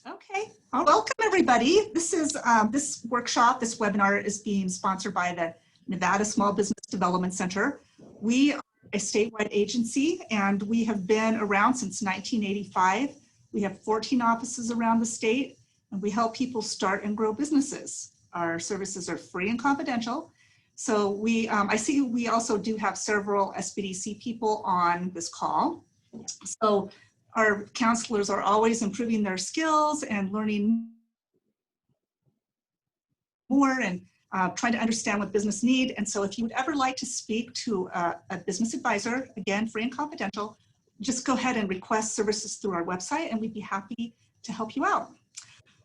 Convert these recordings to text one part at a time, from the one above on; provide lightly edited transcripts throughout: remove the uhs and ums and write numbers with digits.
Okay, welcome everybody. This is this workshop, this webinar is being sponsored by the Nevada Small Business Development Center. We are a statewide agency and we have been around since 1985. We have 14 offices around the state and we help people start and grow businesses. Our services are free and confidential. So I see we also do have several SBDC people on this call. So our counselors are always improving their skills and learning more and trying to understand what business need. And so if you would ever like to speak to a business advisor, again, free and confidential, just go ahead and request services through our website and we'd be happy to help you out.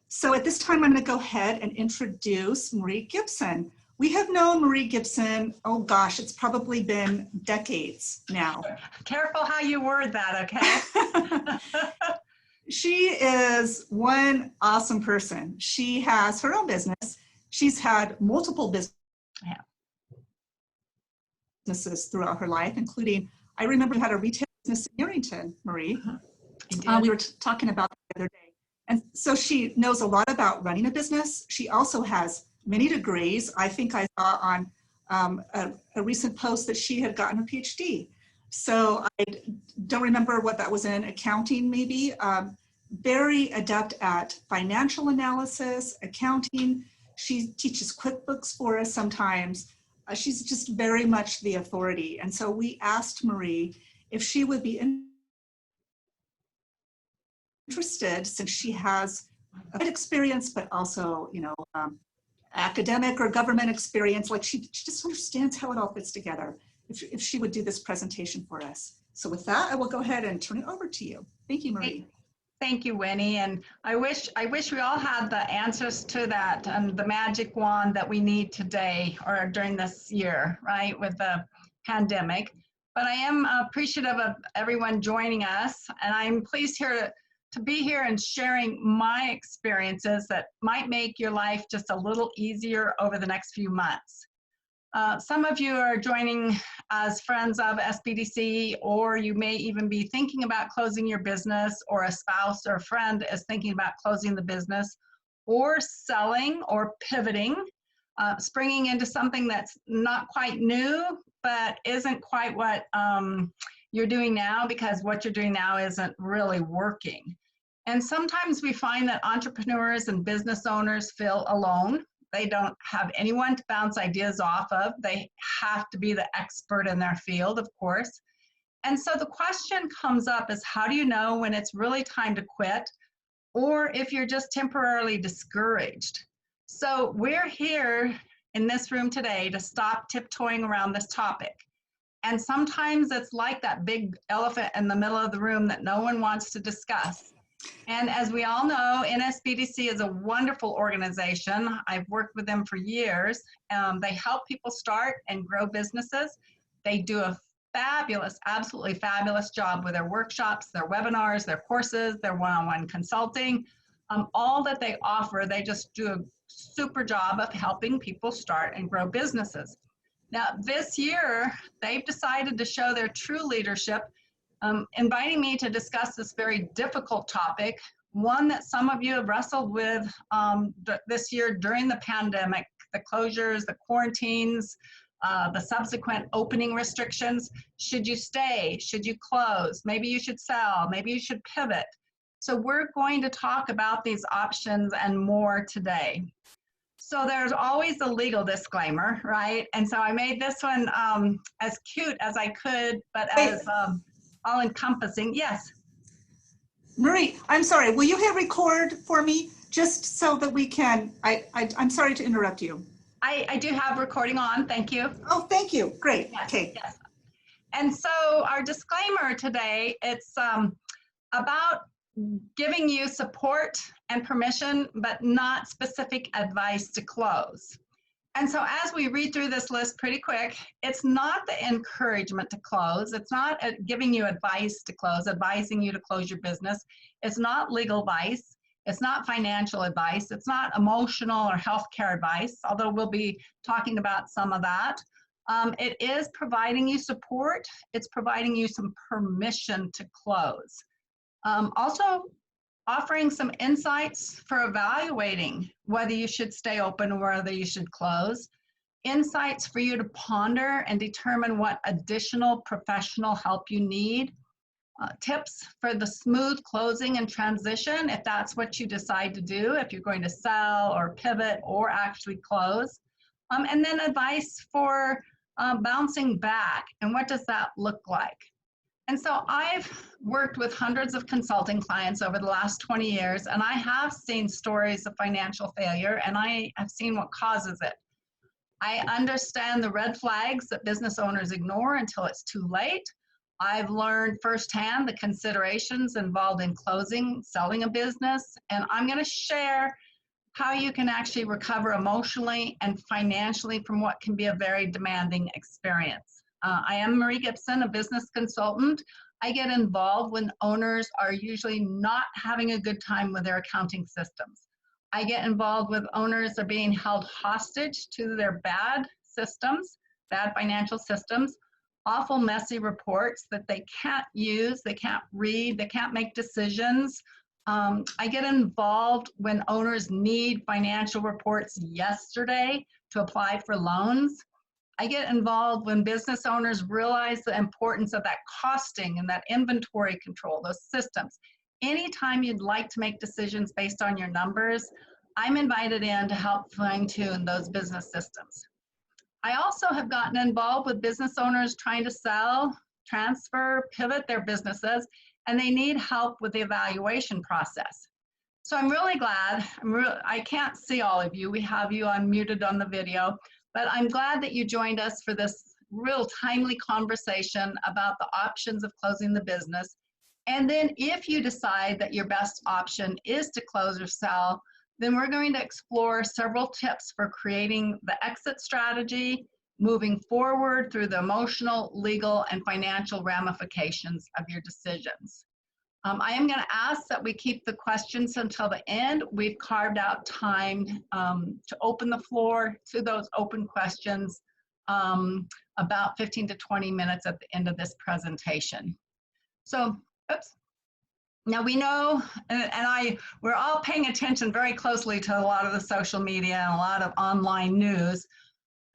So at this time, I'm going to go ahead and introduce Marie Gibson. We have known Marie Gibson, oh gosh, it's probably been decades now. Careful how you word that, okay? She is one awesome person. She has her own business. She's had multiple businesses throughout her life, including, I remember you had a retail business in Yerington, Marie. We were talking about that the other day. And so she knows a lot about running a business. She also has many degrees. I think I saw on a recent post that she had gotten a PhD. So I don't remember what that was in, accounting maybe. Very adept at financial analysis, accounting. She teaches QuickBooks for us sometimes. She's just very much the authority. And so we asked Marie if she would be interested, since she has a good experience, but also, you know, academic or government experience, like she just understands how it all fits together, if she would do this presentation for us. So with that, I will go ahead and turn it over to you. Thank you, Marie. Thank you, Winnie. And I wish we all had the answers to that and the magic wand that we need today or during this year, right, with the pandemic. But I am appreciative of everyone joining us, and I'm pleased here to be here and sharing my experiences that might make your life just a little easier over the next few months. Some of you are joining as friends of SBDC, or you may even be thinking about closing your business, or a spouse or a friend is thinking about closing the business, or selling or pivoting, springing into something that's not quite new, but isn't quite what you're doing now, because what you're doing now isn't really working. And sometimes we find that entrepreneurs and business owners feel alone. They don't have anyone to bounce ideas off of. They have to be the expert in their field, of course. And so the question comes up is, how do you know when it's really time to quit, or if you're just temporarily discouraged? So we're here in this room today to stop tiptoeing around this topic. And sometimes it's like that big elephant in the middle of the room that no one wants to discuss. And as we all know, NSBDC is a wonderful organization. I've worked with them for years. They help people start and grow businesses. They do a fabulous, absolutely fabulous job with their workshops, their webinars, their courses, their one-on-one consulting. All that they offer, they just do a super job of helping people start and grow businesses. Now, this year, they've decided to show their true leadership, inviting me to discuss this very difficult topic, one that some of you have wrestled with this year during the pandemic, the closures, the quarantines, the subsequent opening restrictions. Should you stay? Should you close? Maybe you should sell. Maybe you should pivot. So we're going to talk about these options and more today. So there's always a legal disclaimer, right? And so I made this one as cute as I could, but as all-encompassing. Yes. Marie, I'm sorry, will you hit record for me, just so that we can, I'm sorry to interrupt you. I do have recording on, thank you. Oh, thank you, great, Yes, okay. yes. And so our disclaimer today, it's about giving you support and permission, but not specific advice to close. And so as we read through this list pretty quick, it's not the encouragement to close. It's not giving you advice to close, advising you to close your business. It's not legal advice. It's not financial advice. It's not emotional or healthcare advice, although we'll be talking about some of that. It is providing you support. It's providing you some permission to close. Also, offering some insights for evaluating whether you should stay open or whether you should close, insights for you to ponder and determine what additional professional help you need, tips for the smooth closing and transition if that's what you decide to do, if you're going to sell or pivot or actually close, and then advice for bouncing back and what does that look like. And so I've worked with hundreds of consulting clients over the last 20 years, and I have seen stories of financial failure, and I have seen what causes it. I understand the red flags that business owners ignore until it's too late. I've learned firsthand the considerations involved in closing, selling a business, and I'm going to share how you can actually recover emotionally and financially from what can be a very demanding experience. I am Marie Gibson, a business consultant. I get involved when owners are usually not having a good time with their accounting systems. I get involved with owners that are being held hostage to their bad systems, bad financial systems, awful messy reports that they can't use, they can't read, they can't make decisions. I get involved when owners need financial reports yesterday to apply for loans. I get involved when business owners realize the importance of that costing and that inventory control, those systems. Anytime you'd like to make decisions based on your numbers, I'm invited in to help fine-tune those business systems. I also have gotten involved with business owners trying to sell, transfer, pivot their businesses, and they need help with the evaluation process. So I'm really glad, I can't see all of you, we have you unmuted on the video, but I'm glad that you joined us for this real timely conversation about the options of closing the business. And then if you decide that your best option is to close or sell, then we're going to explore several tips for creating the exit strategy, moving forward through the emotional, legal, and financial ramifications of your decisions. I am going to ask that we keep the questions until the end. We've carved out time to open the floor to those open questions about 15 to 20 minutes at the end of this presentation. So, oops. Now we know, we're all paying attention very closely to a lot of the social media and a lot of online news.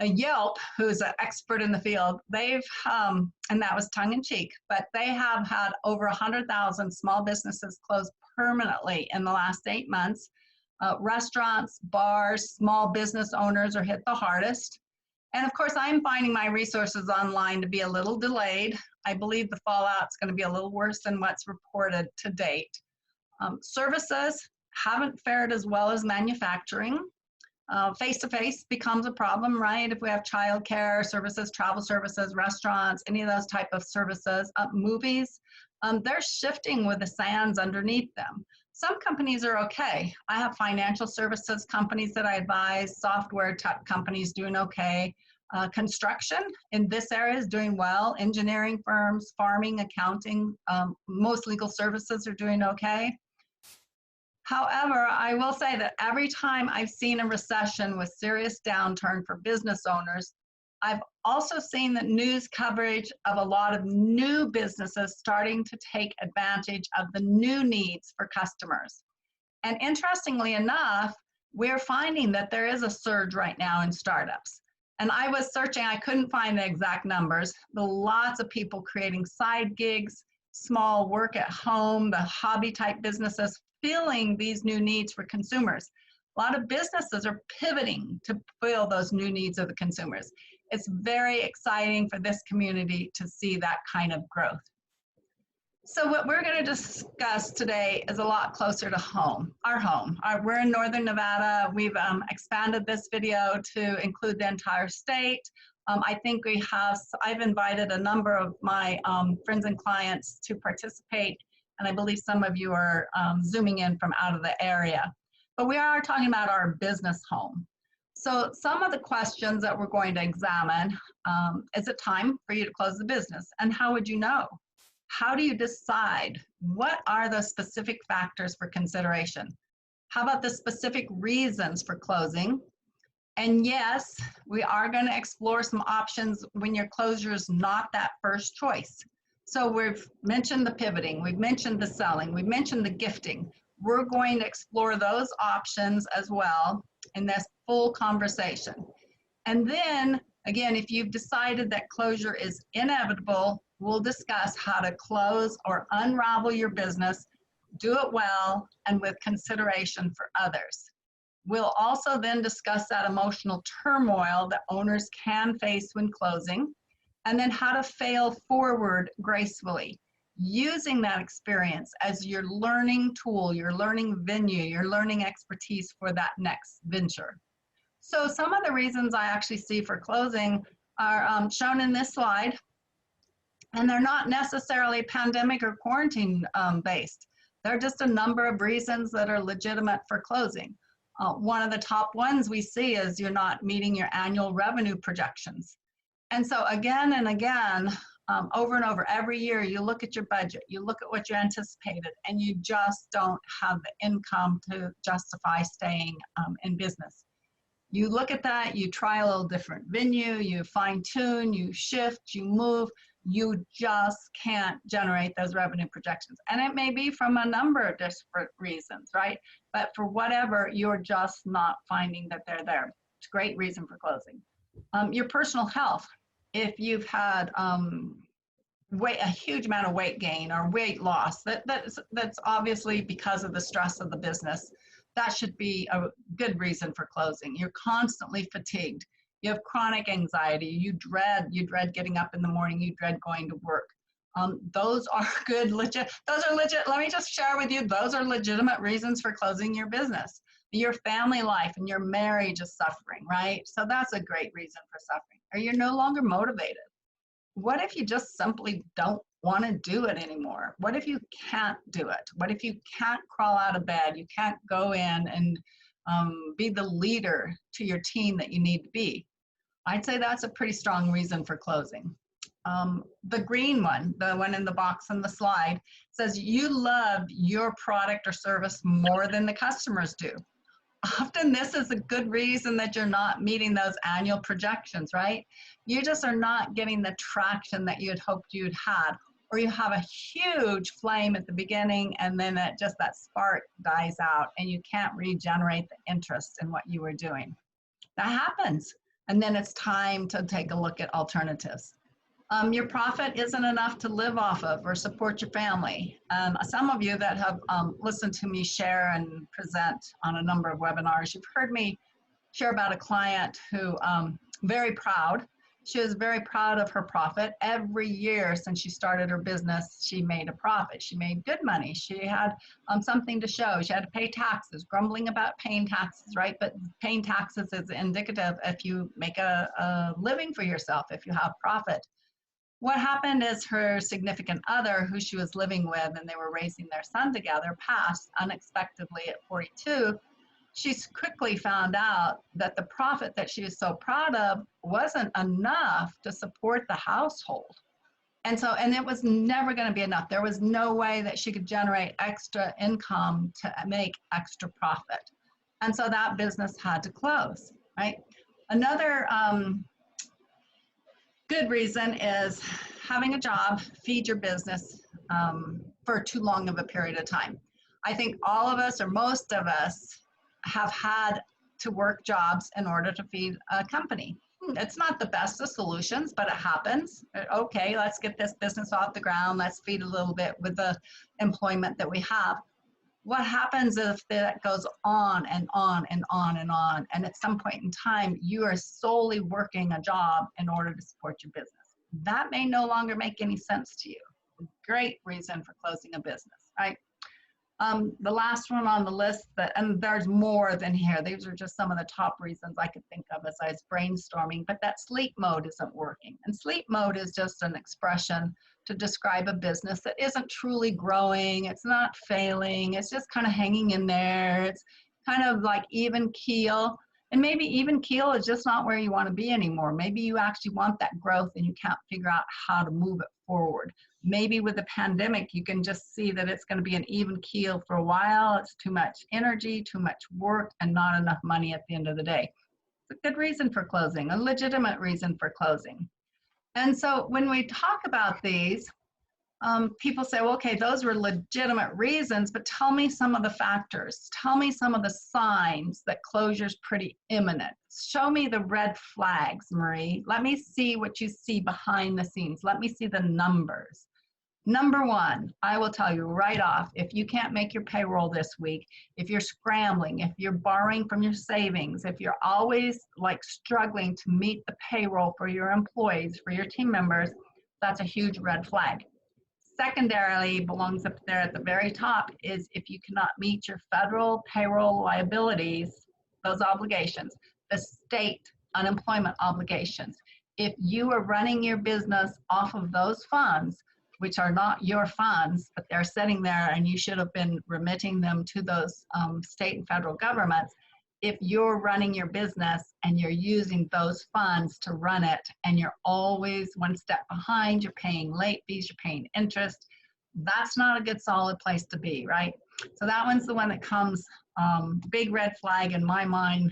Yelp, who's an expert in the field, they've, and that was tongue in cheek, but they have had over 100,000 small businesses close permanently in the last 8 months. Restaurants, bars, small business owners are hit the hardest. And of course, I'm finding my resources online to be a little delayed. I believe the fallout's going to be a little worse than what's reported to date. Services haven't fared as well as manufacturing. Face-to-face becomes a problem, right? If we have childcare services, travel services, restaurants, any of those type of services, movies, they're shifting with the sands underneath them. Some companies are okay. I have financial services companies that I advise, software tech companies doing okay. Construction in this area is doing well. Engineering firms, farming, accounting, most legal services are doing okay. However, I will say that every time I've seen a recession with serious downturn for business owners, I've also seen the news coverage of a lot of new businesses starting to take advantage of the new needs for customers. And interestingly enough, we're finding that there is a surge right now in startups. And I was searching, I couldn't find the exact numbers, but lots of people creating side gigs, small work at home, the hobby type businesses, feeling these new needs for consumers. A lot of businesses are pivoting to fill those new needs of the consumers. It's very exciting for this community to see that kind of growth. So what we're going to discuss today is a lot closer to home, our home. We're in Northern Nevada. We've expanded this video to include the entire state. I think I've invited a number of my friends and clients to participate, and I believe some of you are zooming in from out of the area. But we are talking about our business home. So some of the questions that we're going to examine, is it time for you to close the business? And how would you know? How do you decide? What are the specific factors for consideration? How about the specific reasons for closing? And yes, we are going to explore some options when your closure is not that first choice. So we've mentioned the pivoting, we've mentioned the selling, we've mentioned the gifting. We're going to explore those options as well in this full conversation. And then, again, if you've decided that closure is inevitable, we'll discuss how to close or unravel your business, do it well, and with consideration for others. We'll also then discuss that emotional turmoil that owners can face when closing, and then how to fail forward gracefully, using that experience as your learning tool, your learning venue, your learning expertise for that next venture. So some of the reasons I actually see for closing are shown in this slide, and they're not necessarily pandemic or quarantine based. They're just a number of reasons that are legitimate for closing. One of the top ones we see is you're not meeting your annual revenue projections. And so again and again, over and over, every year you look at your budget, you look at what you anticipated, and you just don't have the income to justify staying in business. You look at that, you try a little different venue, you fine tune, you shift, you move, you just can't generate those revenue projections. And it may be from a number of different reasons, right? But for whatever, you're just not finding that they're there. It's a great reason for closing. Your personal health. If you've had a huge amount of weight gain or weight loss, that's obviously because of the stress of the business. That should be a good reason for closing. You're constantly fatigued. You have chronic anxiety. You dread getting up in the morning. You dread going to work. Those are good, let me just share with you, those are legitimate reasons for closing your business. Your family life and your marriage is suffering, right? So that's a great reason for suffering. Or you're no longer motivated. What if you just simply don't want to do it anymore? What if you can't do it? What if you can't crawl out of bed? You can't go in and be the leader to your team that you need to be? I'd say that's a pretty strong reason for closing. The green one, the one in the box on the slide, says you love your product or service more than the customers do. Often this is a good reason that you're not meeting those annual projections, right? You just are not getting the traction that you had hoped you'd had, or you have a huge flame at the beginning and then that spark dies out and you can't regenerate the interest in what you were doing. That happens. And then it's time to take a look at alternatives. Your profit isn't enough to live off of or support your family. Some of you that have listened to me share and present on a number of webinars, you've heard me share about a client who very proud. She was very proud of her profit. Every year since she started her business, she made a profit. She made good money. She had something to show. She had to pay taxes, grumbling about paying taxes, right? But paying taxes is indicative if you make a living for yourself, if you have profit. What happened is her significant other, who she was living with, and they were raising their son together, passed unexpectedly at 42. She quickly found out that the profit that she was so proud of wasn't enough to support the household. And it was never going to be enough. There was no way that she could generate extra income to make extra profit. And so that business had to close, right? Another good reason is having a job, feed your business for too long of a period of time. I think all of us, or most of us, have had to work jobs in order to feed a company. It's not the best of solutions, but it happens. Okay, let's get this business off the ground. Let's feed a little bit with the employment that we have. What happens if that goes on and on and on and on, and at some point in time, you are solely working a job in order to support your business? That may no longer make any sense to you. Great reason for closing a business, right? The last one on the list, and there's more than here. These are just some of the top reasons I could think of as I was brainstorming, but that sleep mode isn't working. And sleep mode is just an expression to describe a business that isn't truly growing. It's not failing. It's just kind of hanging in there. It's kind of like even keel. And maybe even keel is just not where you want to be anymore. Maybe you actually want that growth and you can't figure out how to move it forward. Maybe with the pandemic, you can just see that it's going to be an even keel for a while. It's too much energy, too much work, and not enough money at the end of the day. It's a good reason for closing, a legitimate reason for closing. And so when we talk about these, people say, well, okay, those were legitimate reasons, but tell me some of the factors. Tell me some of the signs that closure's pretty imminent. Show me the red flags, Marie. Let me see what you see behind the scenes. Let me see the numbers. Number one, I will tell you right off, if you can't make your payroll this week, if you're scrambling, if you're borrowing from your savings, if you're always like struggling to meet the payroll for your employees, for your team members, that's a huge red flag. Secondarily, belongs up there at the very top, is if you cannot meet your federal payroll liabilities, those obligations, the state unemployment obligations. If you are running your business off of those funds, which are not your funds, but they're sitting there and you should have been remitting them to those state and federal governments, if you're running your business and you're using those funds to run it and you're always one step behind, you're paying late fees, you're paying interest, that's not a good solid place to be, right? So that one's the one that comes big red flag in my mind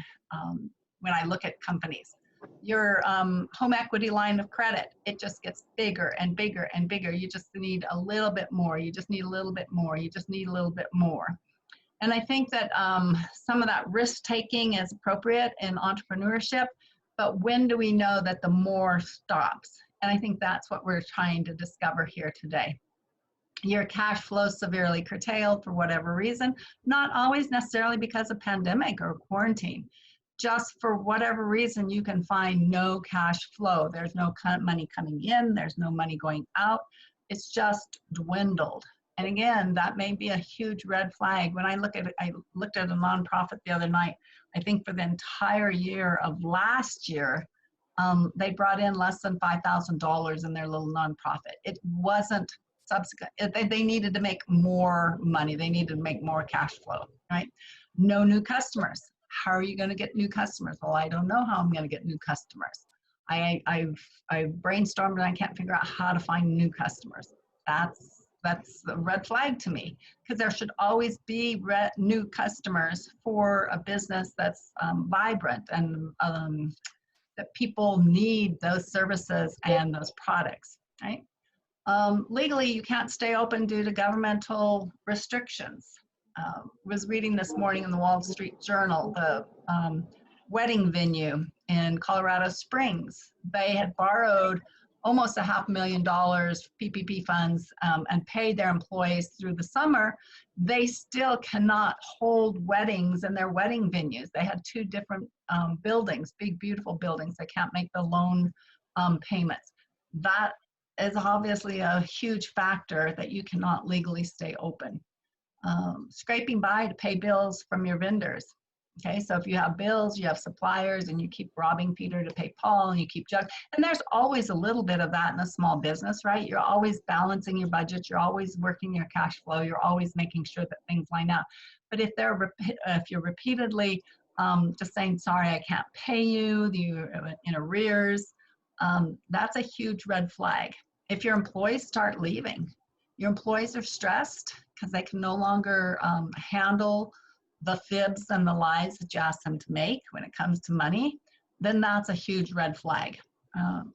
when I look at companies. Your home equity line of credit, it just gets bigger and bigger and bigger. You just need a little bit more. You just need a little bit more. You just need a little bit more. And I think that some of that risk taking is appropriate in entrepreneurship, but when do we know that the more stops? And I think that's what we're trying to discover here today. Your cash flow severely curtailed for whatever reason, not always necessarily because of pandemic or quarantine. Just for whatever reason, you can find no cash flow. There's no money coming in. There's no money going out. It's just dwindled. And again, that may be a huge red flag. When I looked at a nonprofit the other night, I think for the entire year of last year, they brought in less than $5,000 in their little nonprofit. It wasn't subsequent. They needed to make more money. They needed to make more cash flow, right? No new customers. How are you going to get new customers? Well, I don't know how I'm going to get new customers. I've brainstormed and I can't figure out how to find new customers. That's a red flag to me, because there should always be new customers for a business that's vibrant and that people need those services and those products, right? Legally, you can't stay open due to governmental restrictions. Was reading this morning in the Wall Street Journal, the wedding venue in Colorado Springs. They had borrowed almost $500,000 PPP funds and paid their employees through the summer. They still cannot hold weddings in their wedding venues. They had two different buildings, big, beautiful buildings. They can't make the loan payments. That is obviously a huge factor that you cannot legally stay open. Scraping by to pay bills from your vendors. Okay, so if you have bills, you have suppliers, and you keep robbing Peter to pay Paul, and you keep and there's always a little bit of that in a small business, right? You're always balancing your budget, you're always working your cash flow, you're always making sure that things line up. But if you're repeatedly just saying, sorry, I can't pay you, you're in arrears, that's a huge red flag. If your employees start leaving, your employees are stressed because they can no longer handle the fibs and the lies that you ask them to make when it comes to money, then that's a huge red flag.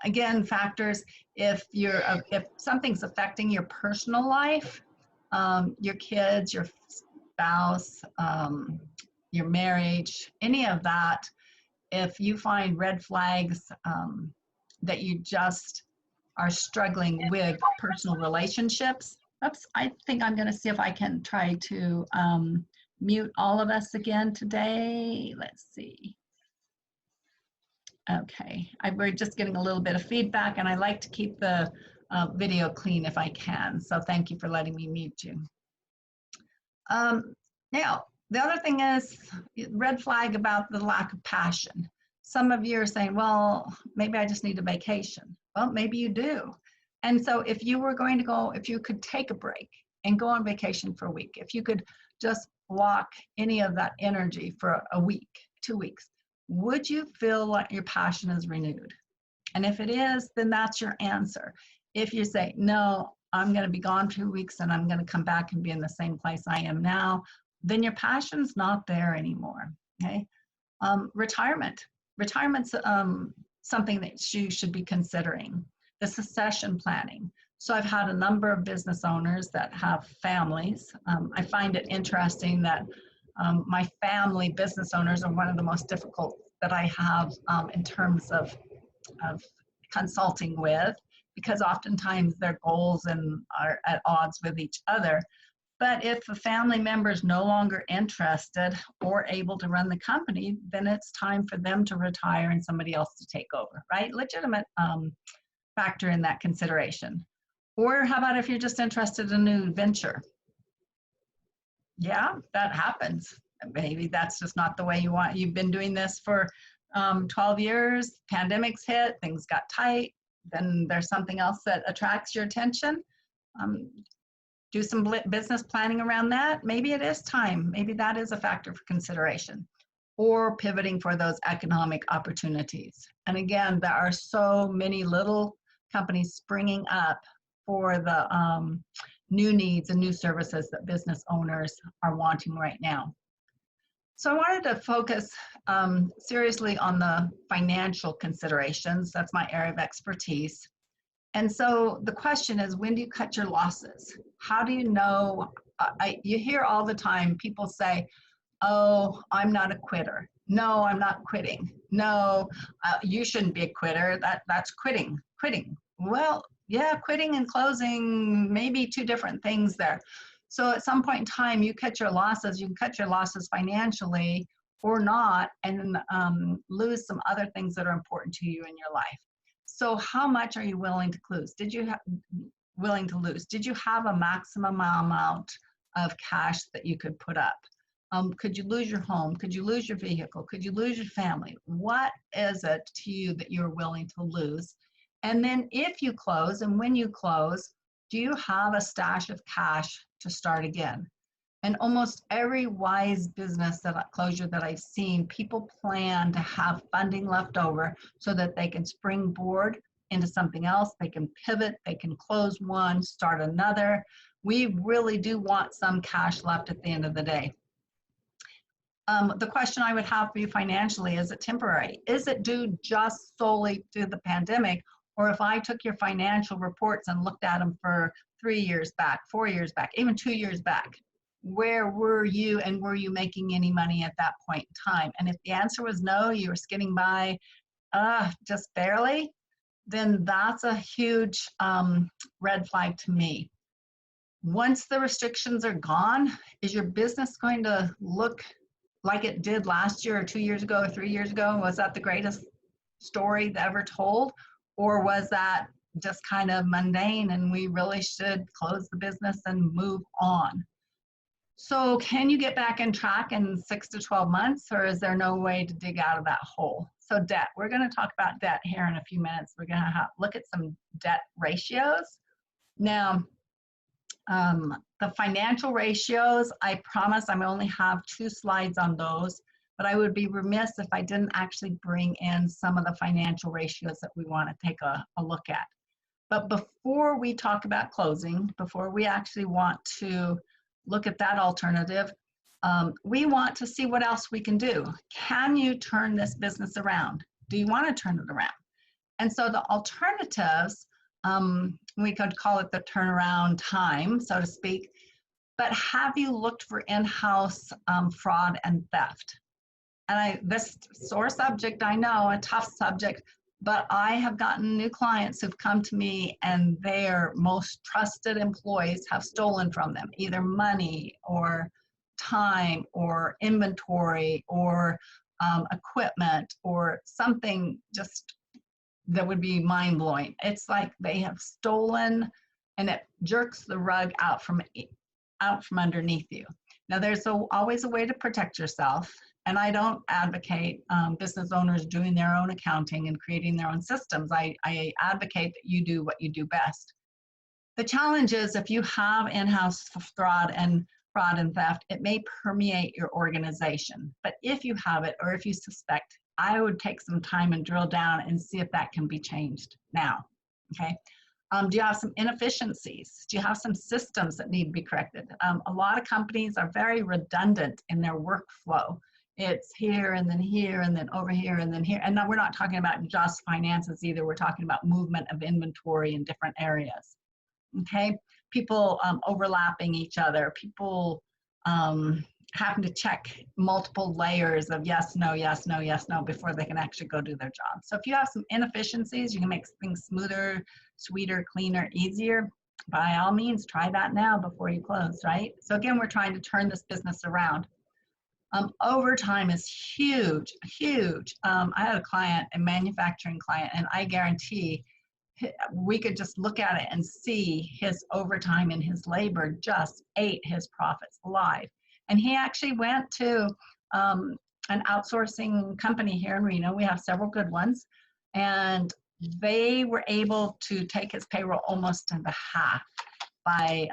Again, factors, if something's affecting your personal life, your kids, your spouse, your marriage, any of that, if you find red flags that you just are struggling with personal relationships. Oops, I think I'm going to see if I can try to mute all of us again today. Let's see. Okay, we're just getting a little bit of feedback, and I like to keep the video clean if I can. So thank you for letting me mute you. Now, the other thing is red flag about the lack of passion. Some of you are saying, well, maybe I just need a vacation. Well, maybe you do. And so if you were going to go, if you could take a break and go on vacation for a week, if you could just block any of that energy for a week, 2 weeks, would you feel like your passion is renewed? And if it is, then that's your answer. If you say, no, I'm going to be gone 2 weeks and I'm going to come back and be in the same place I am now, then your passion's not there anymore, okay? Retirement's something that you should be considering. The succession planning. So I've had a number of business owners that have families. I find it interesting that my family business owners are one of the most difficult that I have in terms of consulting with, because oftentimes their goals are at odds with each other. But if a family member is no longer interested or able to run the company, then it's time for them to retire and somebody else to take over, right? Legitimate factor in that consideration. Or how about if you're just interested in a new venture? Yeah, that happens. Maybe that's just not the way you want. You've been doing this for 12 years, pandemics hit, things got tight, then there's something else that attracts your attention. Do some business planning around that. Maybe it is time. Maybe that is a factor for consideration. Or pivoting for those economic opportunities. And again, there are so many little companies springing up for the new needs and new services that business owners are wanting right now. So I wanted to focus seriously on the financial considerations. That's my area of expertise. And so the question is, when do you cut your losses? How do you know? You hear all the time people say, oh, I'm not a quitter. No, I'm not quitting. No, you shouldn't be a quitter. That's quitting. Well, yeah, quitting and closing may be two different things there. So at some point in time, you cut your losses. You can cut your losses financially or not, and lose some other things that are important to you in your life. So how much are you willing to lose? Did you have a maximum amount of cash that you could put up? Could you lose your home? Could you lose your vehicle? Could you lose your family? What is it to you that you're willing to lose? And then if you close, and when you close, do you have a stash of cash to start again? And almost every wise business closure that I've seen, people plan to have funding left over so that they can springboard into something else. They can pivot, they can close one, start another. We really do want some cash left at the end of the day. The question I would have for you financially, is it temporary? Is it due just solely to the pandemic? Or if I took your financial reports and looked at them for 3 years back, 4 years back, even 2 years back, where were you, and were you making any money at that point in time? And if the answer was no, you were skidding by just barely, then that's a huge red flag to me. Once the restrictions are gone, is your business going to look like it did last year or 2 years ago or 3 years ago? Was that the greatest story ever told? Or was that just kind of mundane and we really should close the business and move on? So can you get back on track in 6 to 12 months, or is there no way to dig out of that hole? So debt, we're going to talk about debt here in a few minutes. We're going to look at some debt ratios. Now, the financial ratios, I promise I only have 2 slides on those, but I would be remiss if I didn't actually bring in some of the financial ratios that we want to take a look at. But before we talk about closing, before we actually want to look at that alternative, we want to see what else we can do. Can you turn this business around? Do you want to turn it around? And so the alternatives, we could call it the turnaround time, so to speak, but have you looked for in-house fraud and theft? And this sore subject, I know, a tough subject, but I have gotten new clients who've come to me and their most trusted employees have stolen from them, either money or time or inventory or equipment or something just that would be mind-blowing. It's like they have stolen, and it jerks the rug out from underneath you. Now, there's always a way to protect yourself, and I don't advocate business owners doing their own accounting and creating their own systems. I advocate that you do what you do best. The challenge is, if you have in-house fraud and theft, it may permeate your organization. But if you have it, or if you suspect, I would take some time and drill down and see if that can be changed now, okay? Do you have some inefficiencies? Do you have some systems that need to be corrected? A lot of companies are very redundant in their workflow. It's here and then over here and then here. And now we're not talking about just finances either. We're talking about movement of inventory in different areas. okay? People overlapping each other, people having to check multiple layers of yes, no, yes, no, yes, no, before they can actually go do their job. So if you have some inefficiencies, you can make things smoother, sweeter, cleaner, easier. By all means, try that now before you close, right? So again, we're trying to turn this business around. Overtime is huge, huge. I had a client, a manufacturing client, and I guarantee we could just look at it and see his overtime and his labor just ate his profits alive. And he actually went to an outsourcing company here in Reno. We have several good ones. And they were able to take his payroll almost to the half by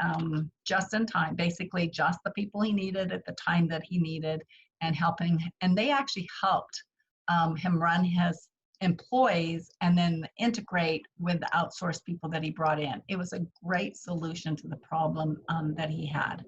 just in time, basically just the people he needed at the time that he needed and helping. And they actually helped him run his employees and then integrate with the outsourced people that he brought in. It was a great solution to the problem that he had.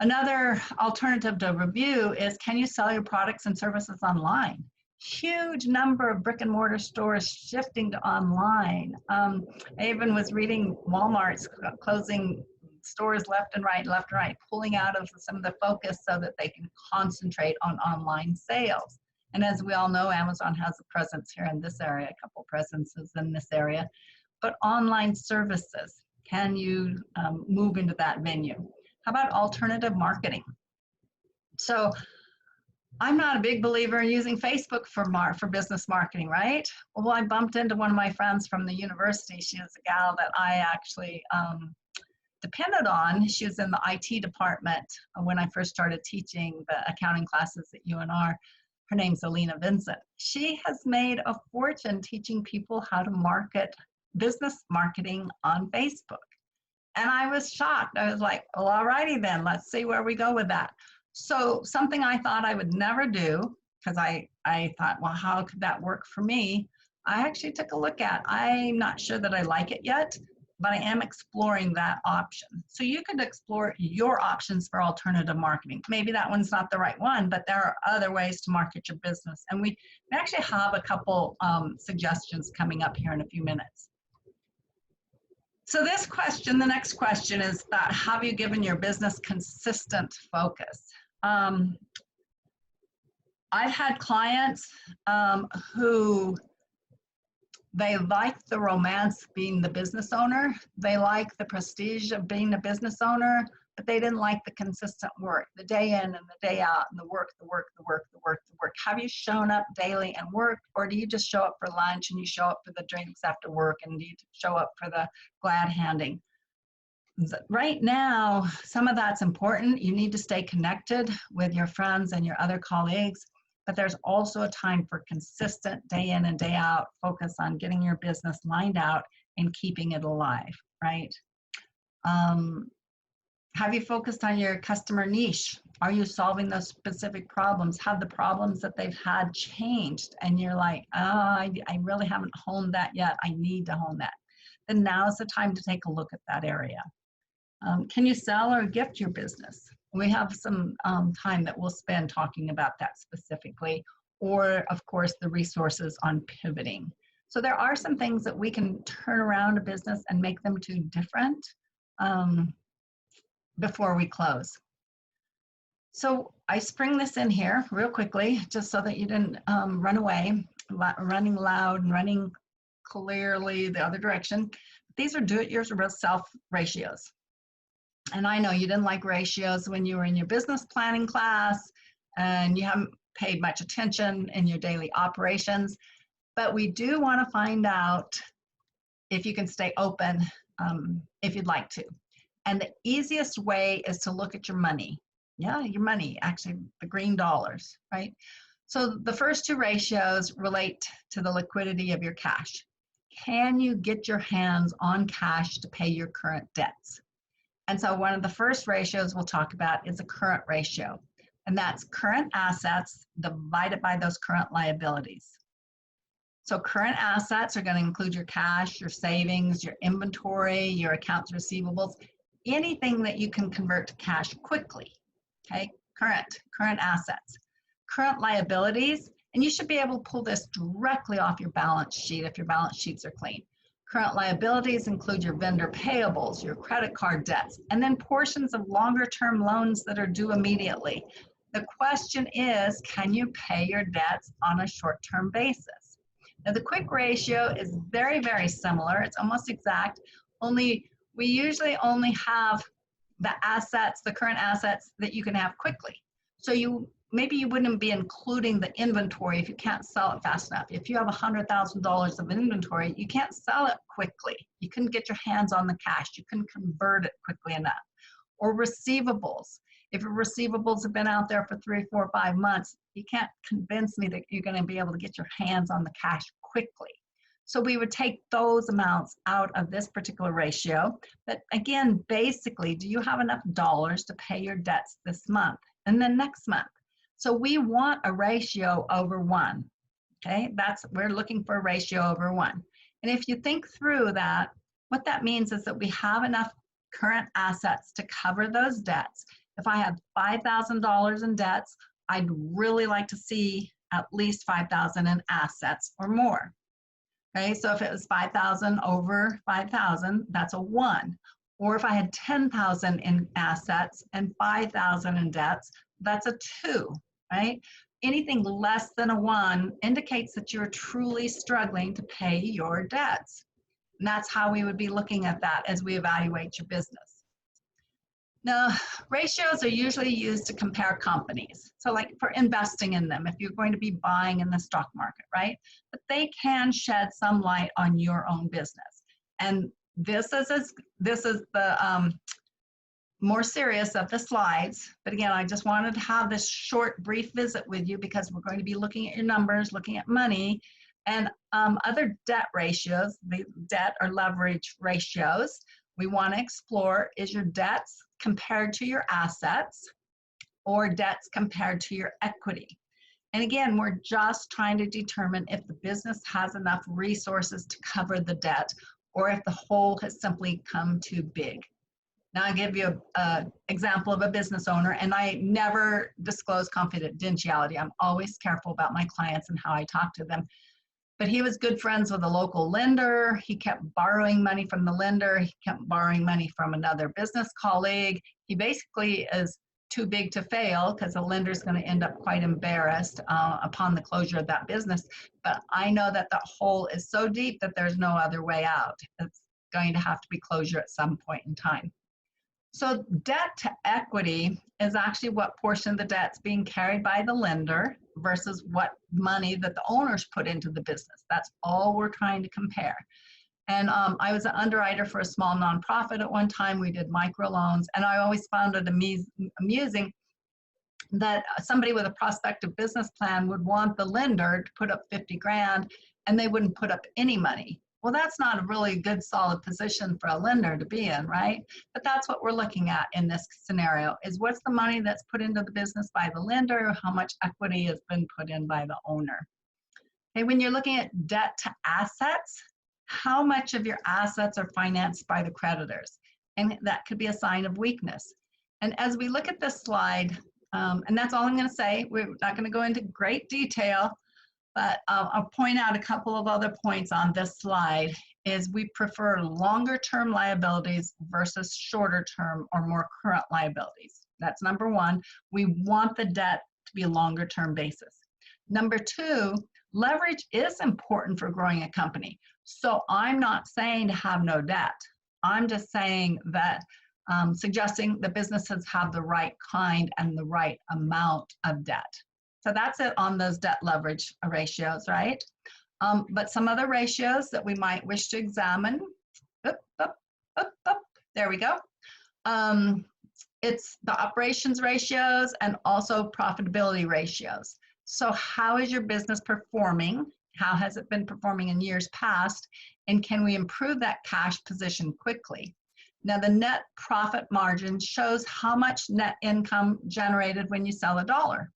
Another alternative to review is, can you sell your products and services online? Huge number of brick and mortar stores shifting to online. I even was reading Walmart's closing stores left and right, pulling out of some of the focus so that they can concentrate on online sales. And as we all know, Amazon has a presence here in this area, a couple presences in this area. But online services, can you move into that venue? How about alternative marketing? So I'm not a big believer in using Facebook for business marketing, right? Well, I bumped into one of my friends from the university. She was a gal that I actually depended on. She was in the IT department when I first started teaching the accounting classes at UNR. Her name's Alina Vincent. She has made a fortune teaching people how to market business marketing on Facebook. And I was shocked. I was like, well, all righty then, let's see where we go with that. So something I thought I would never do, because I thought, well, how could that work for me? I actually took a look at. I'm not sure that I like it yet, but I am exploring that option. So you could explore your options for alternative marketing. Maybe that one's not the right one, but there are other ways to market your business. And we actually have a couple suggestions coming up here in a few minutes. So this question, the next question is that, have you given your business consistent focus? I've had clients who, they like the romance being the business owner. They like the prestige of being a business owner, but they didn't like the consistent work, the day in and the day out, and the work. Have you shown up daily and worked, or do you just show up for lunch and you show up for the drinks after work, and do you show up for the glad handing? Right now, some of that's important. You need to stay connected with your friends and your other colleagues, but there's also a time for consistent day in and day out focus on getting your business lined out and keeping it alive, right? Have you focused on your customer niche? Are you solving those specific problems? Have the problems that they've had changed? And you're like, oh, I really haven't honed that yet. I need to hone that. Then now's the time to take a look at that area. Can you sell or gift your business? We have some time that we'll spend talking about that specifically, or of course the resources on pivoting. So there are some things that we can turn around a business and make them to different before we close. So I spring this in here real quickly, just so that you didn't run away, running loud and running clearly the other direction. These are do-it-yourself ratios. And I know you didn't like ratios when you were in your business planning class, and you haven't paid much attention in your daily operations, but we do want to find out if you can stay open if you'd like to. And the easiest way is to look at your money. Yeah, your money, actually the green dollars, right? So the first two ratios relate to the liquidity of your cash. Can you get your hands on cash to pay your current debts? And so one of the first ratios we'll talk about is a current ratio. And that's current assets divided by those current liabilities. So current assets are going to include your cash, your savings, your inventory, your accounts receivables, anything that you can convert to cash quickly. Okay, current assets. Current liabilities, and you should be able to pull this directly off your balance sheet if your balance sheets are clean. Current liabilities include your vendor payables, your credit card debts, and then portions of longer-term loans that are due immediately. The question is, can you pay your debts on a short-term basis? Now, the quick ratio is very, very similar. It's almost exact, only we usually only have the assets, the current assets that you can have quickly. So maybe you wouldn't be including the inventory if you can't sell it fast enough. If you have $100,000 of inventory, you can't sell it quickly. You couldn't get your hands on the cash. You couldn't convert it quickly enough. Or receivables. If your receivables have been out there for 3, 4, 5 months, you can't convince me that you're going to be able to get your hands on the cash quickly. So we would take those amounts out of this particular ratio. But again, basically, do you have enough dollars to pay your debts this month and then next month? So we want a ratio over 1. Okay, we're looking for a ratio over 1. And if you think through that, what that means is that we have enough current assets to cover those debts. If I have $5,000 in debts, I'd really like to see at least $5,000 in assets or more. Okay, so if it was 5,000 over 5,000, that's a 1. Or if I had 10,000 in assets and 5,000 in debts, that's a 2, right? Anything less than a 1 indicates that you're truly struggling to pay your debts. And that's how we would be looking at that as we evaluate your business. Now, ratios are usually used to compare companies. So like for investing in them, if you're going to be buying in the stock market, right? But they can shed some light on your own business. And this is the more serious of the slides. But again, I just wanted to have this short, brief visit with you because we're going to be looking at your numbers, looking at money, and other debt ratios, the debt or leverage ratios. We want to explore, is your debts compared to your assets or debts compared to your equity? And again, we're just trying to determine if the business has enough resources to cover the debt or if the hole has simply come too big. Now I'll give you an example of a business owner, and I never disclose confidentiality. I'm always careful about my clients and how I talk to them. But he was good friends with a local lender. He kept borrowing money from the lender. He kept borrowing money from another business colleague. He basically is too big to fail because the lender is going to end up quite embarrassed upon the closure of that business. But I know that the hole is so deep that there's no other way out. It's going to have to be closure at some point in time. So debt to equity is actually what portion of the debt's being carried by the lender versus what money that the owners put into the business. That's all we're trying to compare. And I was an underwriter for a small nonprofit at one time. We did microloans, and I always found it amusing that somebody with a prospective business plan would want the lender to put up 50 grand and they wouldn't put up any money. Well, that's not a really good, solid position for a lender to be in, right? But that's what we're looking at in this scenario, is what's the money that's put into the business by the lender, how much equity has been put in by the owner. Okay, when you're looking at debt to assets, how much of your assets are financed by the creditors? And that could be a sign of weakness. And as we look at this slide, and that's all I'm going to say, we're not going to go into great detail, but I'll point out a couple of other points on this slide. Is we prefer longer term liabilities versus shorter term or more current liabilities. That's number one. We want the debt to be a longer term basis. Number two, leverage is important for growing a company. So I'm not saying to have no debt. I'm just saying that suggesting the businesses have the right kind and the right amount of debt. So that's it on those debt leverage ratios, right? But some other ratios that we might wish to examine. There we go. It's the operations ratios and also profitability ratios. So how is your business performing? How has it been performing in years past? And can we improve that cash position quickly? Now, the net profit margin shows how much net income generated when you sell $1.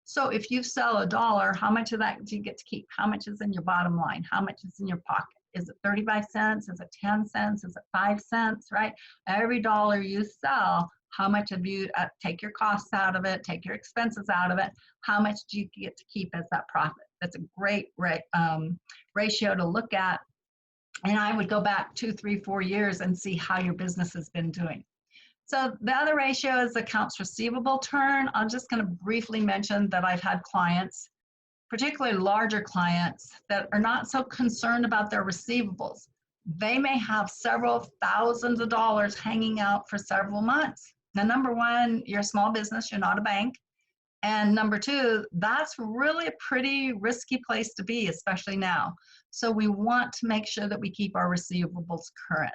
So if you sell $1, how much of that do you get to keep? How much is in your bottom line? How much is in your pocket? Is it 35 cents? Is it 10 cents? Is it 5 cents, right? Every dollar you sell, how much of you take your costs out of it, take your expenses out of it, how much do you get to keep as that profit? That's a great ratio to look at And I would go back 2, 3, 4 years and see how your business has been doing. So the other ratio is accounts receivable turn. I'm just going to briefly mention that I've had clients, particularly larger clients, that are not so concerned about their receivables. They may have several thousands of dollars hanging out for several months. Now, number one, you're a small business, you're not a bank. And number two, that's really a pretty risky place to be, especially now. So we want to make sure that we keep our receivables current.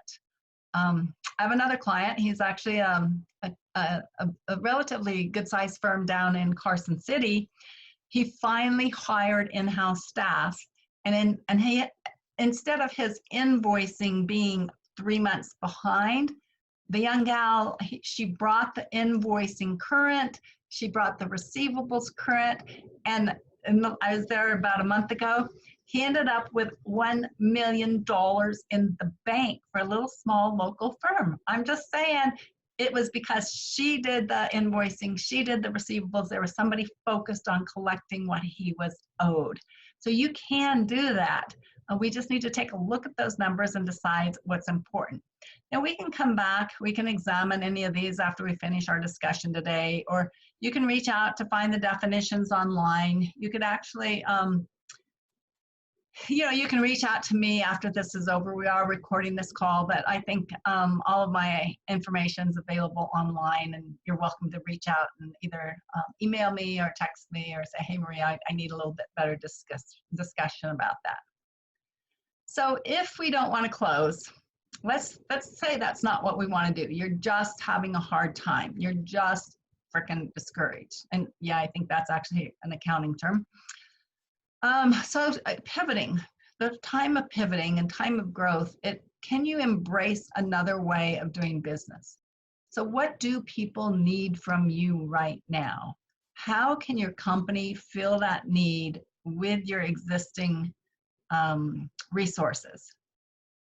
I have another client. He's actually a relatively good-sized firm down in Carson City. He finally hired in-house staff, and he, instead of his invoicing being 3 months behind, the young gal, she brought the invoicing current, she brought the receivables current, and I was there about a month ago. He ended up with $1 million in the bank for a little small local firm. I'm just saying, it was because she did the invoicing, she did the receivables. There was somebody focused on collecting what he was owed. So you can do that. We just need to take a look at those numbers and decide what's important. Now we can come back, we can examine any of these after we finish our discussion today, or you can reach out to find the definitions online. You could actually, you can reach out to me after this is over. We are recording this call, but I think all of my information is available online, and you're welcome to reach out and either email me or text me or say, hey, Maria, I need a little bit better discussion about that. So if we don't want to close, let's say that's not what we want to do. You're just having a hard time. You're just freaking discouraged. And yeah, I think that's actually an accounting term. So pivoting, the time of pivoting and time of growth, can you embrace another way of doing business? So what do people need from you right now? How can your company fill that need with your existing resources,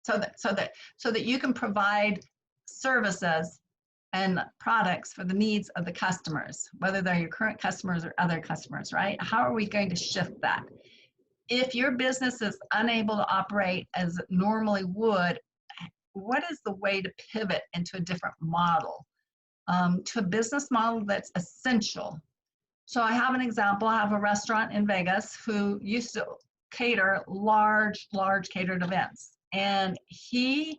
so that you can provide services and products for the needs of the customers, whether they're your current customers or other customers, right? How are we going to shift that? If your business is unable to operate as it normally would, what is the way to pivot into a different model, to a business model that's essential? So I have an example. I have a restaurant in Vegas who used to cater large catered events. And he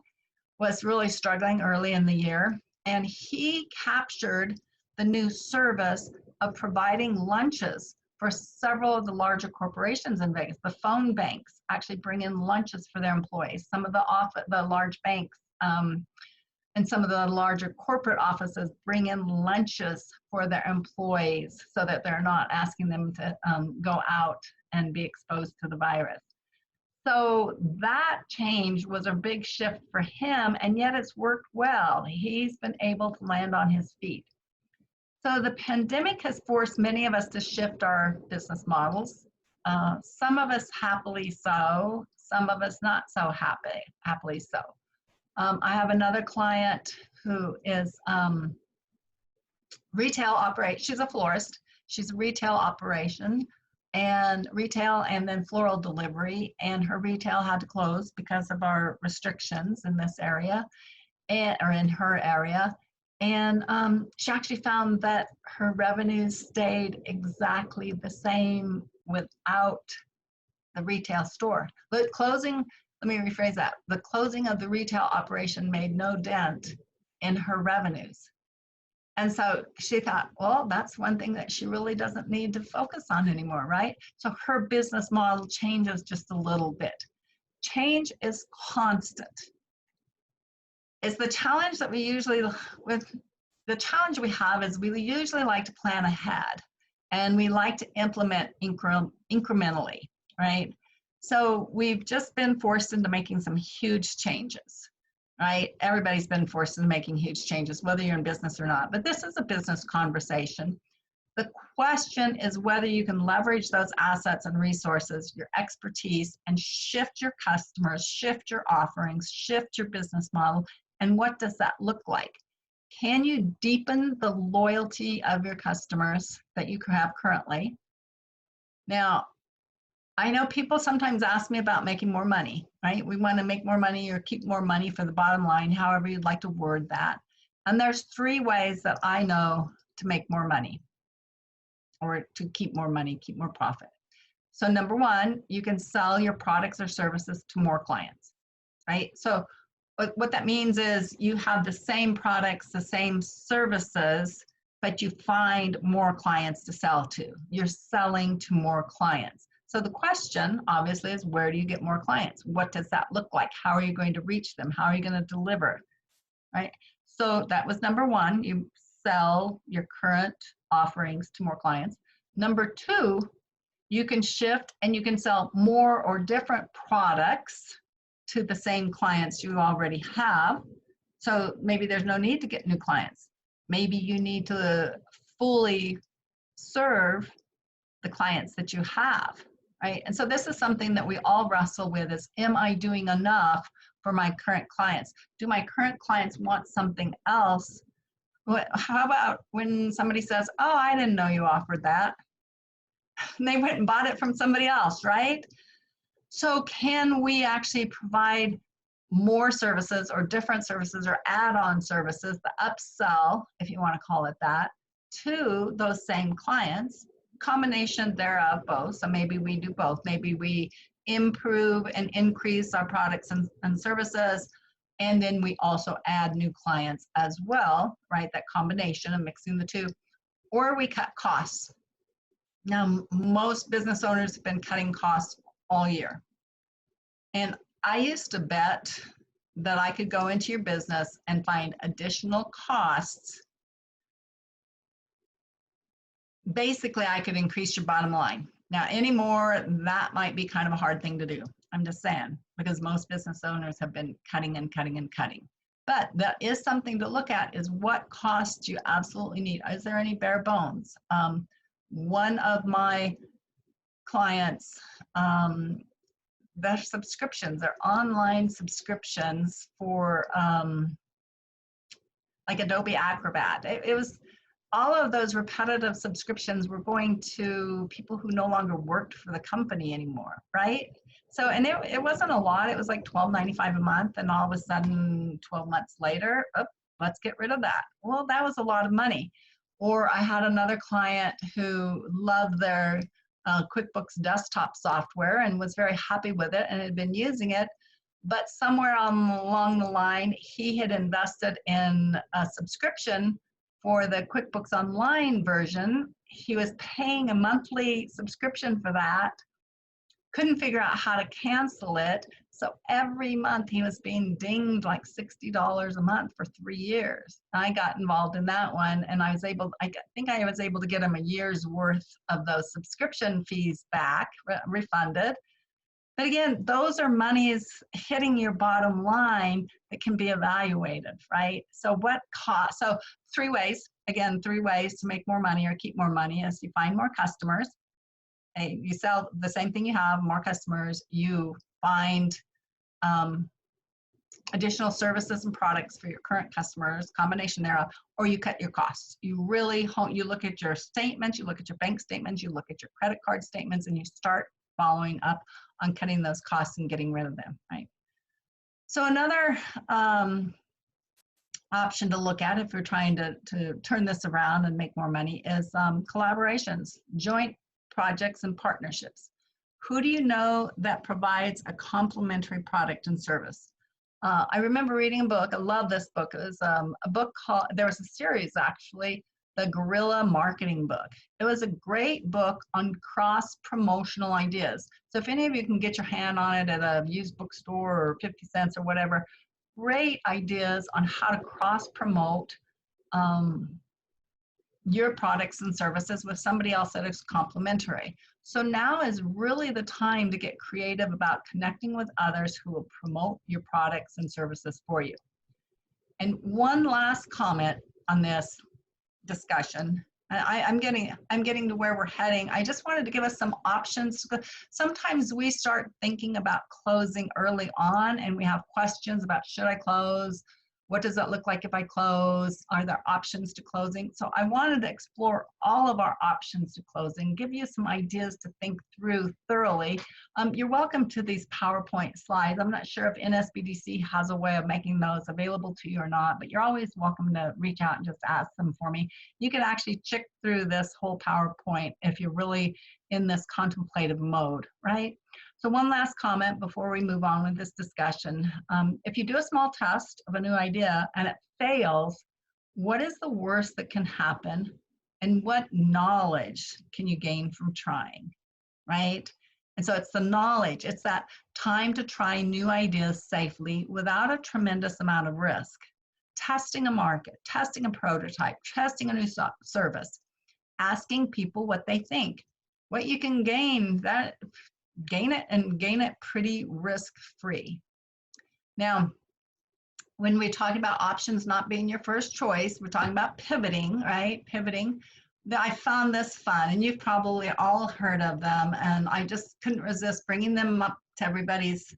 was really struggling early in the year. And he captured the new service of providing lunches for several of the larger corporations in Vegas. The phone banks actually bring in lunches for their employees. Some of the large banks and some of the larger corporate offices bring in lunches for their employees so that they're not asking them to go out and be exposed to the virus. So that change was a big shift for him, and yet it's worked well. He's been able to land on his feet. So the pandemic has forced many of us to shift our business models. Some of us happily so, some of us not so happily so. I have another client who is retail operate. She's a florist. She's a retail operation and then floral delivery. And her retail had to close because of our restrictions in this area or in her area. And she actually found that her revenues stayed exactly the same without the retail store. The closing, let me rephrase that. The closing of the retail operation made no dent in her revenues. And so she thought, well, that's one thing that she really doesn't need to focus on anymore, right? So her business model changes just a little bit. Change is constant. It's the challenge that we usually, the challenge we have is we usually like to plan ahead and we like to implement incrementally, right? So we've just been forced into making some huge changes, right? Everybody's been forced into making huge changes, whether you're in business or not, but this is a business conversation. The question is whether you can leverage those assets and resources, your expertise, and shift your customers, shift your offerings, shift your business model, and what does that look like? Can you deepen the loyalty of your customers that you have currently? Now, I know people sometimes ask me about making more money, right? We want to make more money or keep more money for the bottom line, however you'd like to word that. And there's 3 ways that I know to make more money or to keep more money, keep more profit. So number 1, you can sell your products or services to more clients, right? So what that means is you have the same products, the same services, but you find more clients to sell to. You're selling to more clients. So the question, obviously, is where do you get more clients? What does that look like? How are you going to reach them? How are you going to deliver, right? So that was number 1, you sell your current offerings to more clients. Number 2, you can shift and you can sell more or different products to the same clients you already have. So maybe there's no need to get new clients. Maybe you need to fully serve the clients that you have, right? And so this is something that we all wrestle with is, am I doing enough for my current clients? Do my current clients want something else? How about when somebody says, oh, I didn't know you offered that. And they went and bought it from somebody else, right? So can we actually provide more services or different services or add-on services, the upsell, if you want to call it that, to those same clients, combination thereof both. So maybe we do both. Maybe we improve and increase our products and services, and then we also add new clients as well, right? That combination of mixing the two. Or we cut costs. Now, most business owners have been cutting costs all year. And I used to bet that I could go into your business and find additional costs. Basically, I could increase your bottom line. Now, anymore, that might be kind of a hard thing to do. I'm just saying, because most business owners have been cutting and cutting and cutting. But that is something to look at, is what costs you absolutely need. Is there any bare bones? One of my clients, their subscriptions, their online subscriptions for like Adobe Acrobat. It was all of those repetitive subscriptions were going to people who no longer worked for the company anymore, right? So, and it wasn't a lot. It was like $12.95 a month, and all of a sudden, 12 months later, oh, let's get rid of that. Well, that was a lot of money. Or I had another client who loved their QuickBooks desktop software and was very happy with it and had been using it. But somewhere along the line, he had invested in a subscription for the QuickBooks Online version. He was paying a monthly subscription for that, couldn't figure out how to cancel it. So every month he was being dinged like $60 a month for 3 years. I got involved in that one, and I think I was able to get him a year's worth of those subscription fees back, refunded. But again, those are monies hitting your bottom line that can be evaluated, right? So what cost? So 3 ways, again, 3 ways to make more money or keep more money is you find more customers. You sell the same thing you have, more customers. You find additional services and products for your current customers, combination thereof, or you cut your costs. You really you look at your statements, you look at your bank statements, you look at your credit card statements, and you start following up on cutting those costs and getting rid of them, right? So another option to look at if you're trying to turn this around and make more money is collaborations, joint projects and partnerships. Who do you know that provides a complementary product and service? I remember reading a book. I love this book. It was a book called, there was a series actually, the Guerrilla Marketing Book. It was a great book on cross-promotional ideas. So if any of you can get your hand on it at a used bookstore or 50 cents or whatever, great ideas on how to cross-promote your products and services with somebody else that is complementary. So now is really the time to get creative about connecting with others who will promote your products and services for you. And one last comment on this discussion. I'm getting to where we're heading. I just wanted to give us some options. Sometimes we start thinking about closing early on and we have questions about, should I close? What does it look like if I close? Are there options to closing? So I wanted to explore all of our options to closing, give you some ideas to think through thoroughly. You're welcome to these PowerPoint slides. I'm not sure if NSBDC has a way of making those available to you or not, but you're always welcome to reach out and just ask them for me. You can actually check through this whole PowerPoint if you're really in this contemplative mode, right? So one last comment before we move on with this discussion. If you do a small test of a new idea and it fails, what is the worst that can happen? And what knowledge can you gain from trying, right? And so it's the knowledge, it's that time to try new ideas safely without a tremendous amount of risk. Testing a market, testing a prototype, testing a new service, asking people what they think. What you can gain, gain it pretty risk-free. Now, when we talk about options not being your first choice, we're talking about pivoting, right? Pivoting. I found this fun, and you've probably all heard of them, and I just couldn't resist bringing them up to everybody's.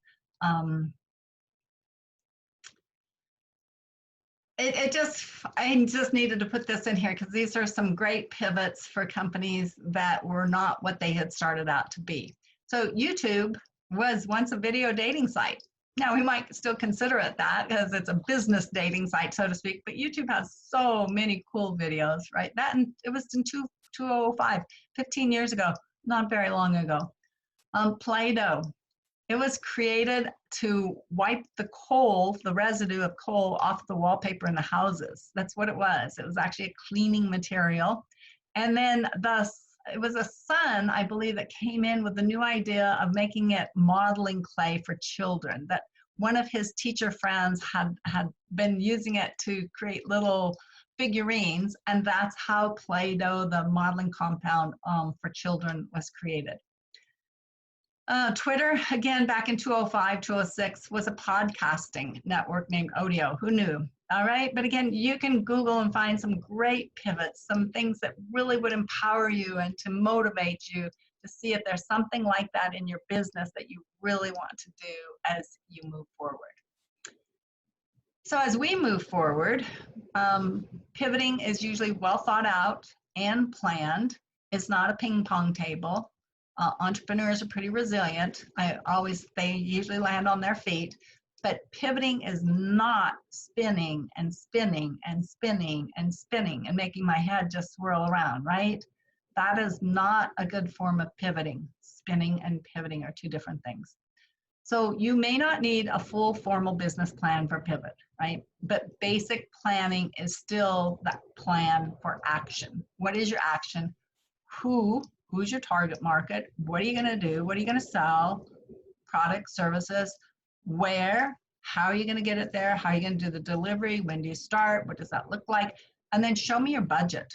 I just needed to put this in here because these are some great pivots for companies that were not what they had started out to be. So YouTube was once a video dating site. Now we might still consider it that because it's a business dating site, so to speak, but YouTube has so many cool videos, right? It was in 2005, 15 years ago, not very long ago. Play-Doh. It was created to wipe the coal, the residue of coal off the wallpaper in the houses. That's what it was. It was actually a cleaning material. And then it was a son, I believe, that came in with the new idea of making it modeling clay for children, that one of his teacher friends had been using it to create little figurines, and that's how Play-Doh, the modeling compound for children, was created. Twitter, again, back in 2005, 2006, was a podcasting network named Odeo. Who knew? All right. But again, you can Google and find some great pivots, some things that really would empower you and to motivate you to see if there's something like that in your business that you really want to do as you move forward. So as we move forward, pivoting is usually well thought out and planned. It's not a ping pong table. Entrepreneurs are pretty resilient. They usually land on their feet, but pivoting is not spinning and spinning and spinning and spinning and making my head just swirl around, right? That is not a good form of pivoting. Spinning and pivoting are two different things. So you may not need a full formal business plan for pivot, right? But basic planning is still that plan for action. What is your action? Who's your target market? What are you going to do? What are you going to sell? Products, services, where? How are you going to get it there? How are you going to do the delivery? When do you start? What does that look like? And then show me your budget.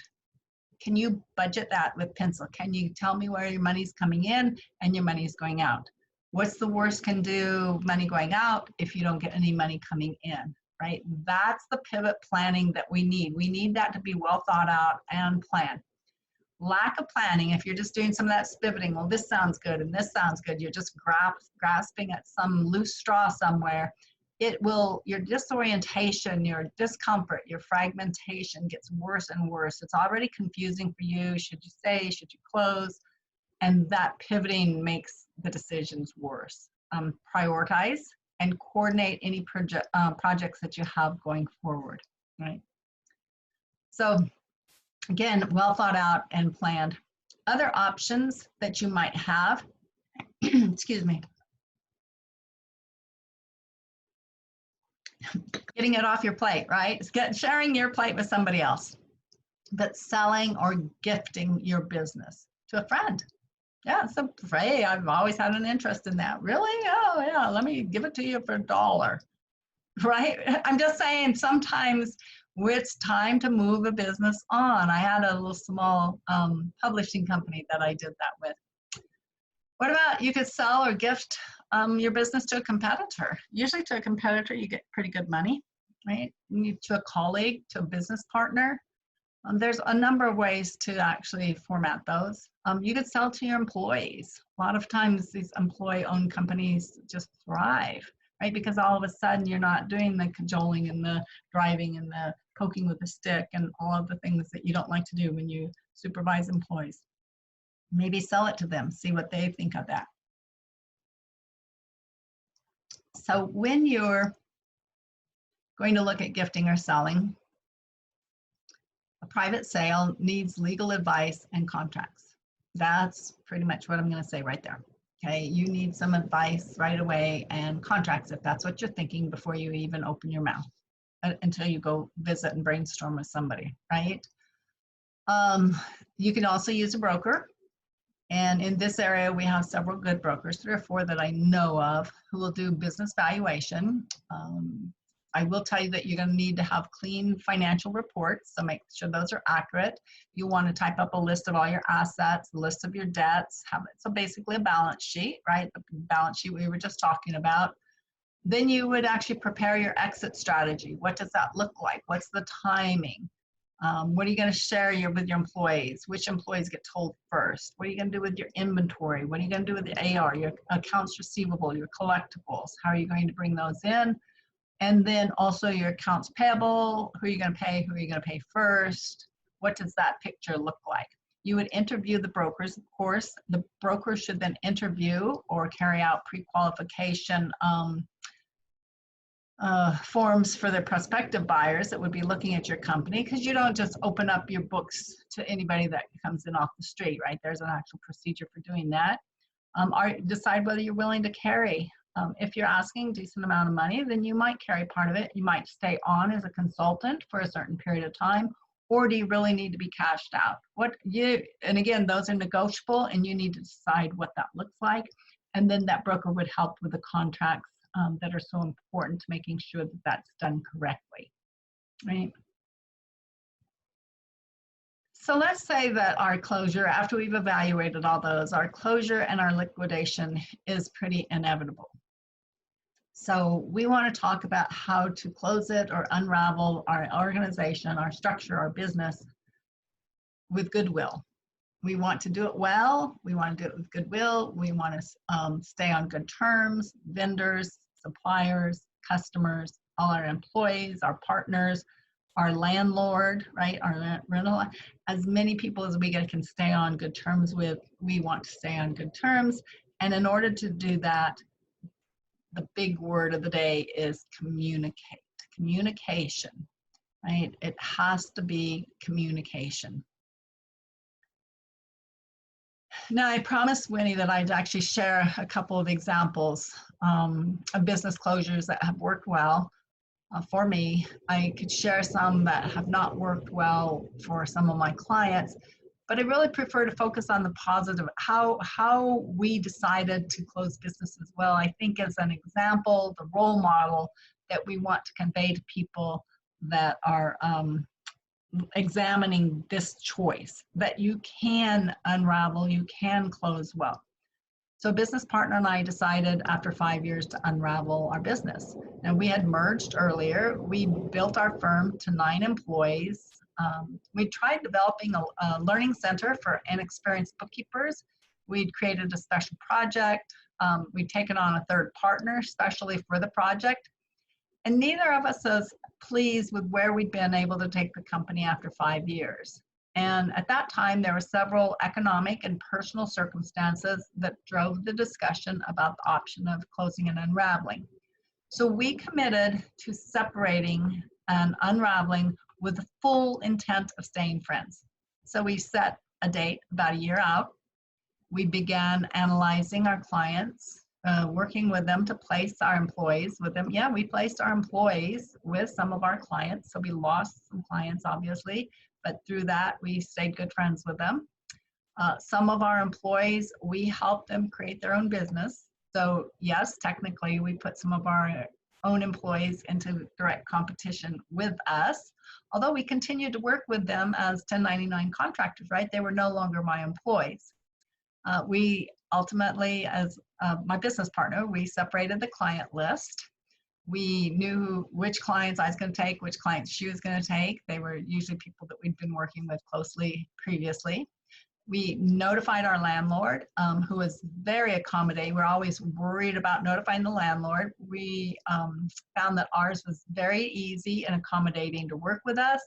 Can you budget that with pencil? Can you tell me where your money's coming in and your money's going out? What's the worst can do money going out if you don't get any money coming in, right? That's the pivot planning that we need. We need that to be well thought out and planned. Lack of planning, if you're just doing some of that pivoting, well, this sounds good and this sounds good, you're just grasping at some loose straw somewhere, your disorientation, your discomfort, your fragmentation gets worse and worse. It's already confusing for you. Should you say, should you close? And that pivoting makes the decisions worse. Prioritize and coordinate any projects that you have going forward, right? So again, well thought out and planned. Other options that you might have, excuse me, getting it off your plate, right? It's sharing your plate with somebody else, but selling or gifting your business to a friend. Yeah, so hey, I've always had an interest in that. Really? Oh yeah, let me give it to you for $1, right? I'm just saying sometimes it's time to move a business on. I had a little small publishing company that I did that with. What about you could sell or gift your business to a competitor? Usually to a competitor, you get pretty good money, right? To a colleague, to a business partner. There's a number of ways to actually format those. You could sell to your employees. A lot of times these employee-owned companies just thrive, right? Because all of a sudden you're not doing the cajoling and the driving and the poking with a stick and all of the things that you don't like to do when you supervise employees. Maybe sell it to them, see what they think of that. So when you're going to look at gifting or selling, a private sale needs legal advice and contracts. That's pretty much what I'm going to say right there. Okay, you need some advice right away and contracts if that's what you're thinking before you even open your mouth until you go visit and brainstorm with somebody, right? You can also use a broker. And in this area, we have several good brokers, 3 or 4 that I know of, who will do business valuation. I will tell you that you're going to need to have clean financial reports, so make sure those are accurate. You want to type up a list of all your assets, a list of your debts, have it. So basically a balance sheet, right? The balance sheet we were just talking about. Then you would actually prepare your exit strategy. What does that look like? What's the timing? What are you going to share with your employees? Which employees get told first? What are you going to do with your inventory? What are you going to do with the AR, your accounts receivable, your collectibles? How are you going to bring those in? And then also your accounts payable. Who are you going to pay? Who are you going to pay first? What does that picture look like? You would interview the brokers, of course. The broker should then interview or carry out pre-qualification forms for their prospective buyers that would be looking at your company, because you don't just open up your books to anybody that comes in off the street, right? There's an actual procedure for doing that. Decide whether you're willing to carry. If you're asking a decent amount of money, then you might carry part of it. You might stay on as a consultant for a certain period of time, or do you really need to be cashed out? And again, those are negotiable, and you need to decide what that looks like. And then that broker would help with the contracts that are so important to making sure that that's done correctly, right? So let's say that our closure, after we've evaluated all those, our closure and our liquidation is pretty inevitable. So we want to talk about how to close it or unravel our organization, our structure, our business with goodwill. We want to do it well. We want to do it with goodwill. We want to stay on good terms, vendors, suppliers, customers, all our employees, our partners, our landlord, right? Our rental, as many people as we can stay on good terms with, we want to stay on good terms. And in order to do that, the big word of the day is communicate. Communication, right? It has to be communication. Now, I promised Winnie that I'd actually share a couple of examples of business closures that have worked well for me. I could share some that have not worked well for some of my clients, but I really prefer to focus on the positive, how we decided to close businesses well. I think as an example, the role model that we want to convey to people that are examining this choice, that you can unravel, you can close well. So a business partner and I decided after 5 years to unravel our business. And we had merged earlier. We built our firm to 9 employees. We tried developing a learning center for inexperienced bookkeepers. We'd created a special project. We'd taken on a third partner, especially for the project. And neither of us was pleased with where we'd been able to take the company after 5 years. And at that time, there were several economic and personal circumstances that drove the discussion about the option of closing and unraveling. So we committed to separating and unraveling with the full intent of staying friends. So we set a date about a year out. We began analyzing our clients, working with them to place our employees with them. Yeah, we placed our employees with some of our clients. So we lost some clients, obviously, but through that, we stayed good friends with them. Some of our employees, we helped them create their own business. So yes, technically, we put some of our own employees into direct competition with us, although we continued to work with them as 1099 contractors, right? They were no longer my employees. We ultimately, as my business partner, we separated the client list. We knew which clients I was going to take, which clients she was going to take. They were usually people that we'd been working with closely previously. We notified our landlord, who was very accommodating. We're always worried about notifying the landlord. We found that ours was very easy and accommodating to work with us.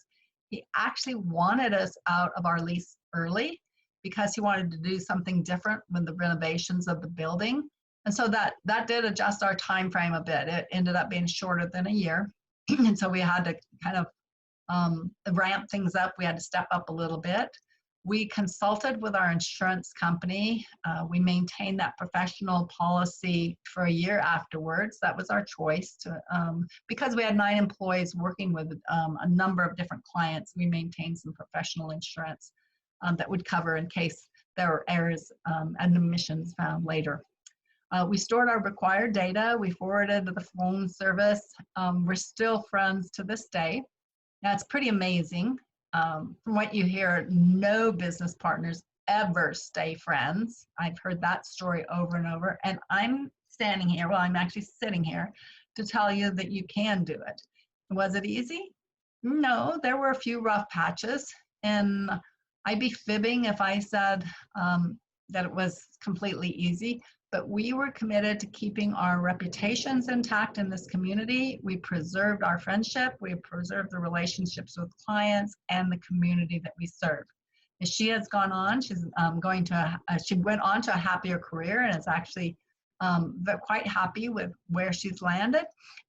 He actually wanted us out of our lease early because he wanted to do something different with the renovations of the building. And so that did adjust our time frame a bit. It ended up being shorter than a year. And so we had to kind of ramp things up. We had to step up a little bit. We consulted with our insurance company. We maintained that professional policy for a year afterwards. That was our choice to, because we had 9 employees working with a number of different clients. We maintained some professional insurance that would cover in case there were errors and omissions found later. We stored our required data. We forwarded to the phone service. We're still friends to this day. That's pretty amazing. From what you hear, no business partners ever stay friends. I've heard that story over and over. And I'm standing here, well, I'm actually sitting here to tell you that you can do it. Was it easy? No, there were a few rough patches. And I'd be fibbing if I said that it was completely easy. But we were committed to keeping our reputations intact in this community. We preserved our friendship. We preserved the relationships with clients and the community that we serve. As she has gone on, she's she went on to a happier career and is actually quite happy with where she's landed.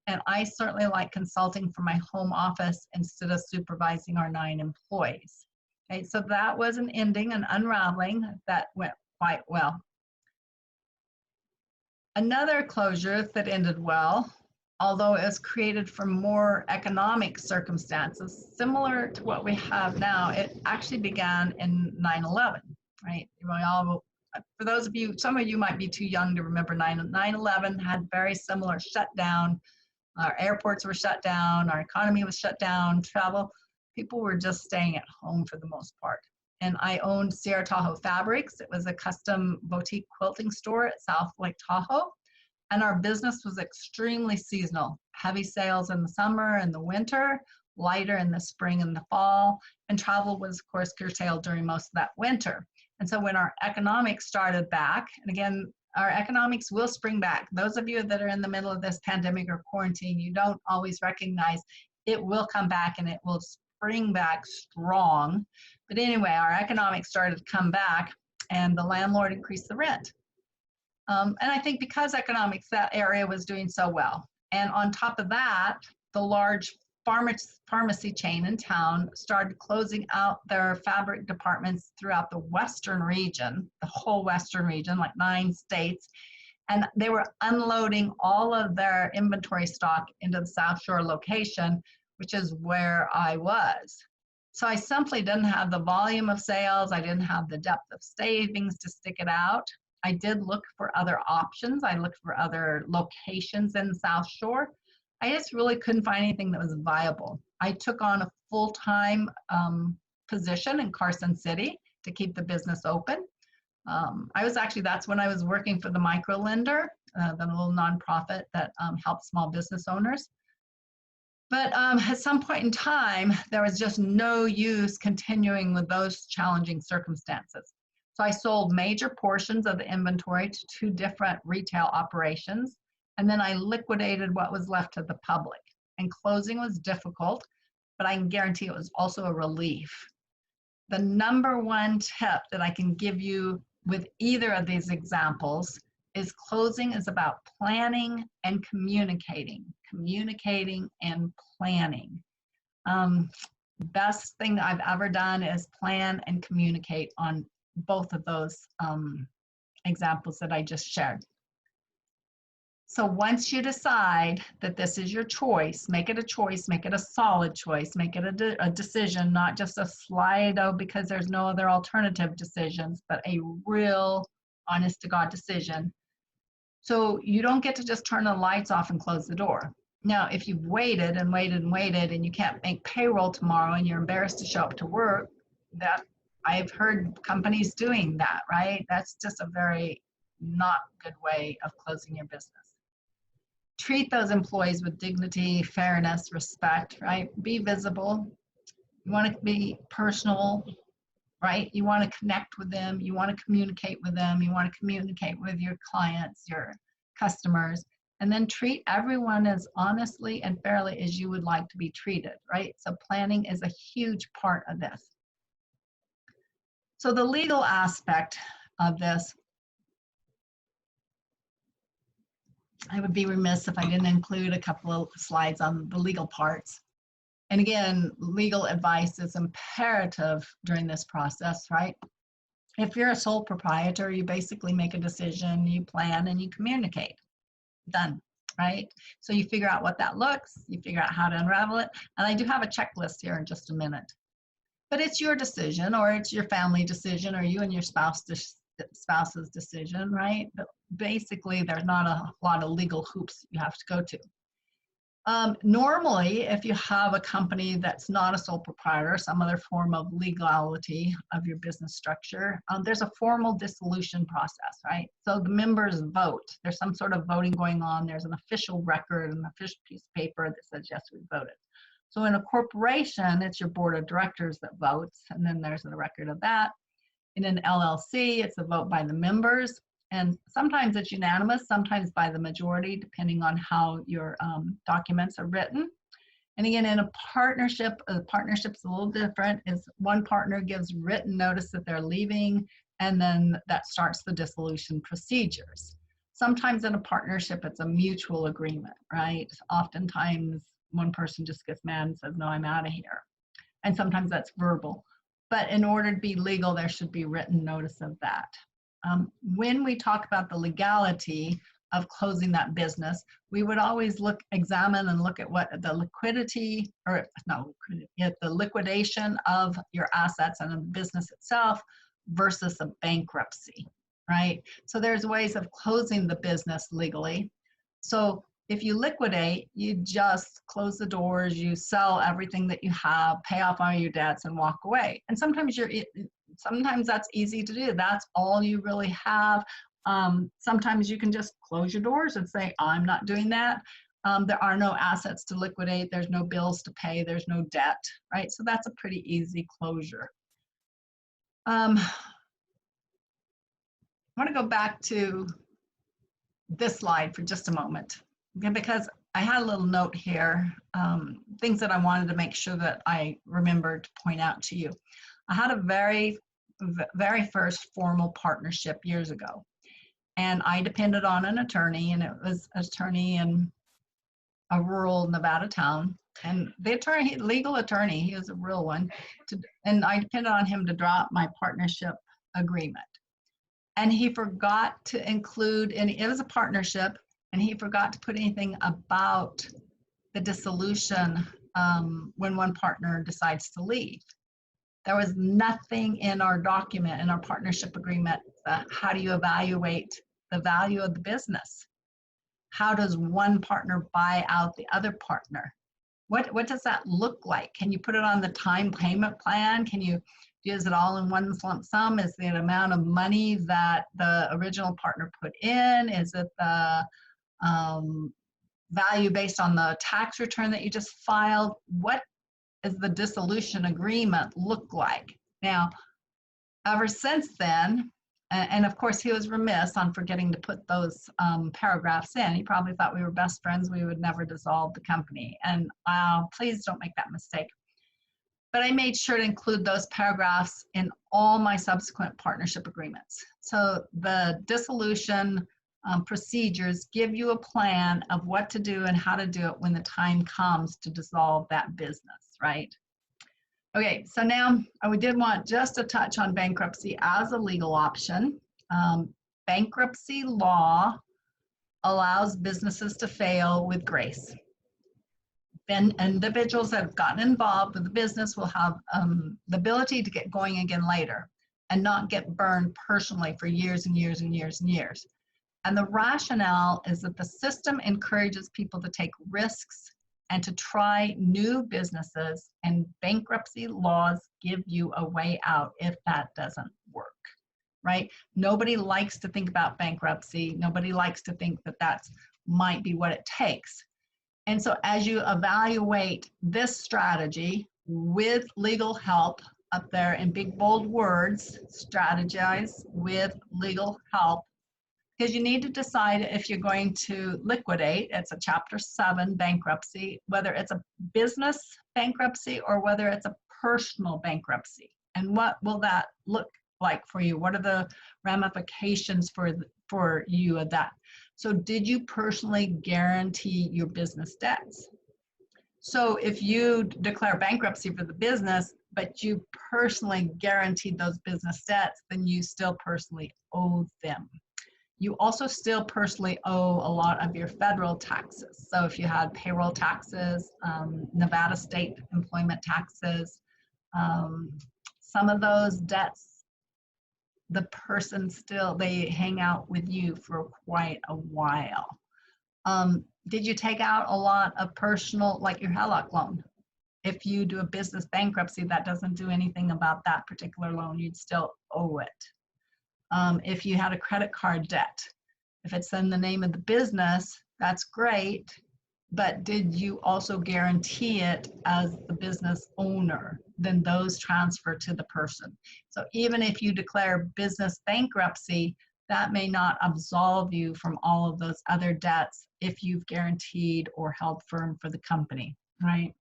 And I certainly like consulting from my home office instead of supervising our 9 employees. Okay, so that was an ending, an unraveling that went quite well. Another closure that ended well, although it was created from more economic circumstances, similar to what we have now, it actually began in 9/11, right? For those of you, some of you might be too young to remember 9/11 had very similar shutdown. Our airports were shut down, our economy was shut down, travel. People were just staying at home for the most part. And I owned Sierra Tahoe Fabrics. It was a custom boutique quilting store at South Lake Tahoe. And our business was extremely seasonal. Heavy sales in the summer and the winter, lighter in the spring and the fall. And travel was, of course, curtailed during most of that winter. And so when our economics started back, and again, our economics will spring back. Those of you that are in the middle of this pandemic or quarantine, you don't always recognize it will come back and it will spring back strong. But anyway, our economics started to come back and the landlord increased the rent. And I think because economics, that area was doing so well. And on top of that, the large pharmacy chain in town started closing out their fabric departments throughout the western region, the whole western region, like 9 states. And they were unloading all of their inventory stock into the South Shore location, which is where I was. So I simply didn't have the volume of sales. I didn't have the depth of savings to stick it out. I did look for other options. I looked for other locations in South Shore. I just really couldn't find anything that was viable. I took on a full-time position in Carson City to keep the business open. That's when I was working for the microlender, the little nonprofit that helps small business owners. But at some point in time, there was just no use continuing with those challenging circumstances. So I sold major portions of the inventory to 2 different retail operations, and then I liquidated what was left to the public. And closing was difficult, but I can guarantee it was also a relief. The number 1 tip that I can give you with either of these examples is closing is about planning and communicating and planning. Best thing I've ever done is plan and communicate on both of those examples that I just shared. So once you decide that this is your choice, make it a choice, make it a solid choice, make it a decision, not just a Slido because there's no other alternative decisions, but a real honest to God decision. So you don't get to just turn the lights off and close the door. Now, if you've waited and waited and waited and you can't make payroll tomorrow and you're embarrassed to show up to work, that I've heard companies doing that, right? That's just a very not good way of closing your business. Treat those employees with dignity, fairness, respect, right? Be visible. You want to be personal. right? You want to connect with them. You want to communicate with them. You want to communicate with your clients, your customers, and then treat everyone as honestly and fairly as you would like to be treated, right? So planning is a huge part of this. So the legal aspect of this, I would be remiss if I didn't include a couple of slides on the legal parts. And again, legal advice is imperative during this process, right? If you're a sole proprietor, you basically make a decision, you plan, and you communicate. Done, right? So you figure out what that looks, you figure out how to unravel it. And I do have a checklist here in just a minute. But it's your decision, or it's your family decision, or you and your spouse's decision, right? But basically, there's not a lot of legal hoops you have to go to. Normally, if you have a company that's not a sole proprietor, some other form of legality of your business structure, there's a formal dissolution process, right? So the members vote. There's some sort of voting going on. There's an official record, an official piece of paper that says, yes, we voted. So in a corporation, it's your board of directors that votes, and then there's a record of that. In an LLC, it's a vote by the members. And sometimes it's unanimous, sometimes by the majority, depending on how your documents are written. And again, in a partnership's a little different. Is one partner gives written notice that they're leaving, and then that starts the dissolution procedures. Sometimes in a partnership, it's a mutual agreement, right? Oftentimes, one person just gets mad and says, no, I'm out of here. And sometimes that's verbal. But in order to be legal, there should be written notice of that. When we talk about the legality of closing that business, we would always examine and look at what the liquidity, or not liquidity, the liquidation of your assets and of the business itself versus a bankruptcy, right? So there's ways of closing the business legally. So if you liquidate, you just close the doors, you sell everything that you have, pay off all your debts, and walk away. And sometimes that's easy to do. That's all you really have. Sometimes you can just close your doors and say, I'm not doing that. There are no assets to liquidate. There's no bills to pay. There's no debt, right? So that's a pretty easy closure. I want to go back to this slide for just a moment, because I had a little note here, things that I wanted to make sure that I remembered to point out to you. I had a very first formal partnership years ago, and I depended on an attorney, and it was an attorney in a rural Nevada town, and the attorney, legal attorney, he was a real one, and I depended on him to draw up my partnership agreement. And he forgot to include it was a partnership, and he forgot to put anything about the dissolution when one partner decides to leave. There was nothing in our document, in our partnership agreement, how do you evaluate the value of the business? How does one partner buy out the other partner? What does that look like? Can you put it on the time payment plan? Is it all in one lump sum? Is the amount of money that the original partner put in? Is it the value based on the tax return that you just filed? What does the dissolution agreement look like? Now, ever since then, and of course he was remiss on forgetting to put those paragraphs in. He probably thought we were best friends, we would never dissolve the company. And please don't make that mistake. But I made sure to include those paragraphs in all my subsequent partnership agreements. So the dissolution procedures give you a plan of what to do and how to do it when the time comes to dissolve that business, right? Okay, so now we did want just to touch on bankruptcy as a legal option. Bankruptcy law allows businesses to fail with grace. Then individuals that have gotten involved with the business will have the ability to get going again later and not get burned personally for years and years and years and years. And the rationale is that the system encourages people to take risks and to try new businesses, and bankruptcy laws give you a way out if that doesn't work, right? Nobody likes to think about bankruptcy. Nobody likes to think that that might be what it takes. And so as you evaluate this strategy with legal help up there in big bold words, strategize with legal help, because you need to decide if you're going to liquidate. It's a Chapter 7 bankruptcy, whether it's a business bankruptcy or whether it's a personal bankruptcy. And what will that look like for you? What are the ramifications for you of that? So did you personally guarantee your business debts? So if you declare bankruptcy for the business, but you personally guaranteed those business debts, then you still personally owe them. You also still personally owe a lot of your federal taxes. So if you had payroll taxes, Nevada state employment taxes, some of those debts, the person still, they hang out with you for quite a while. Did you take out a lot of personal, like your HELOC loan? If you do a business bankruptcy, that doesn't do anything about that particular loan. You'd still owe it. If you had a credit card debt, if it's in the name of the business, that's great, but did you also guarantee it as the business owner? Then those transfer to the person. So even if you declare business bankruptcy, that may not absolve you from all of those other debts if you've guaranteed or held firm for the company, right?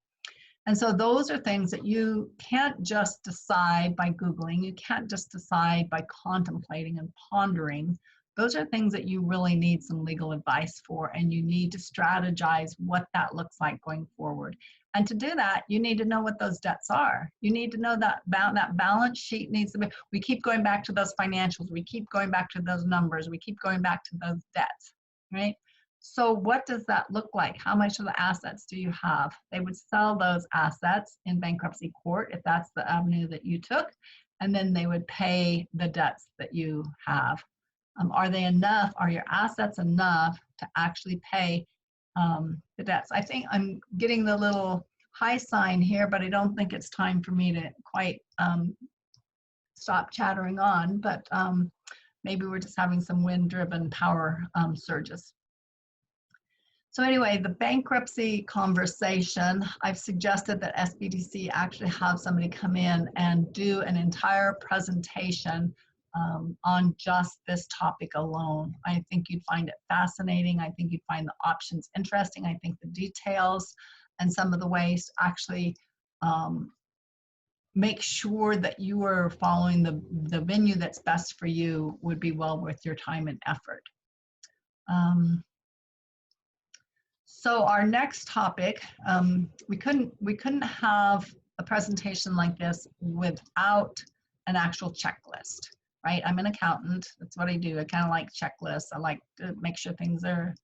And so those are things that you can't just decide by Googling. You can't just decide by contemplating and pondering. Those are things that you really need some legal advice for, and you need to strategize what that looks like going forward. And to do that, you need to know what those debts are. You need to know that that balance sheet needs to be, we keep going back to those financials, we keep going back to those numbers, we keep going back to those debts, right? So what does that look like? How much of the assets do you have? They would sell those assets in bankruptcy court if that's the avenue that you took, and then they would pay the debts that you have. Are they enough? Are your assets enough to actually pay the debts? I think I'm getting the little high sign here, but I don't think it's time for me to quite stop chattering on, but maybe we're just having some wind-driven power surges. So anyway, the bankruptcy conversation, I've suggested that SBDC actually have somebody come in and do an entire presentation on just this topic alone. I think you'd find it fascinating. I think you'd find the options interesting. I think the details and some of the ways to actually make sure that you are following the venue that's best for you would be well worth your time and effort. So our next topic, we couldn't have a presentation like this without an actual checklist, right? I'm an accountant. That's what I do. I kind of like checklists. I like to make sure things are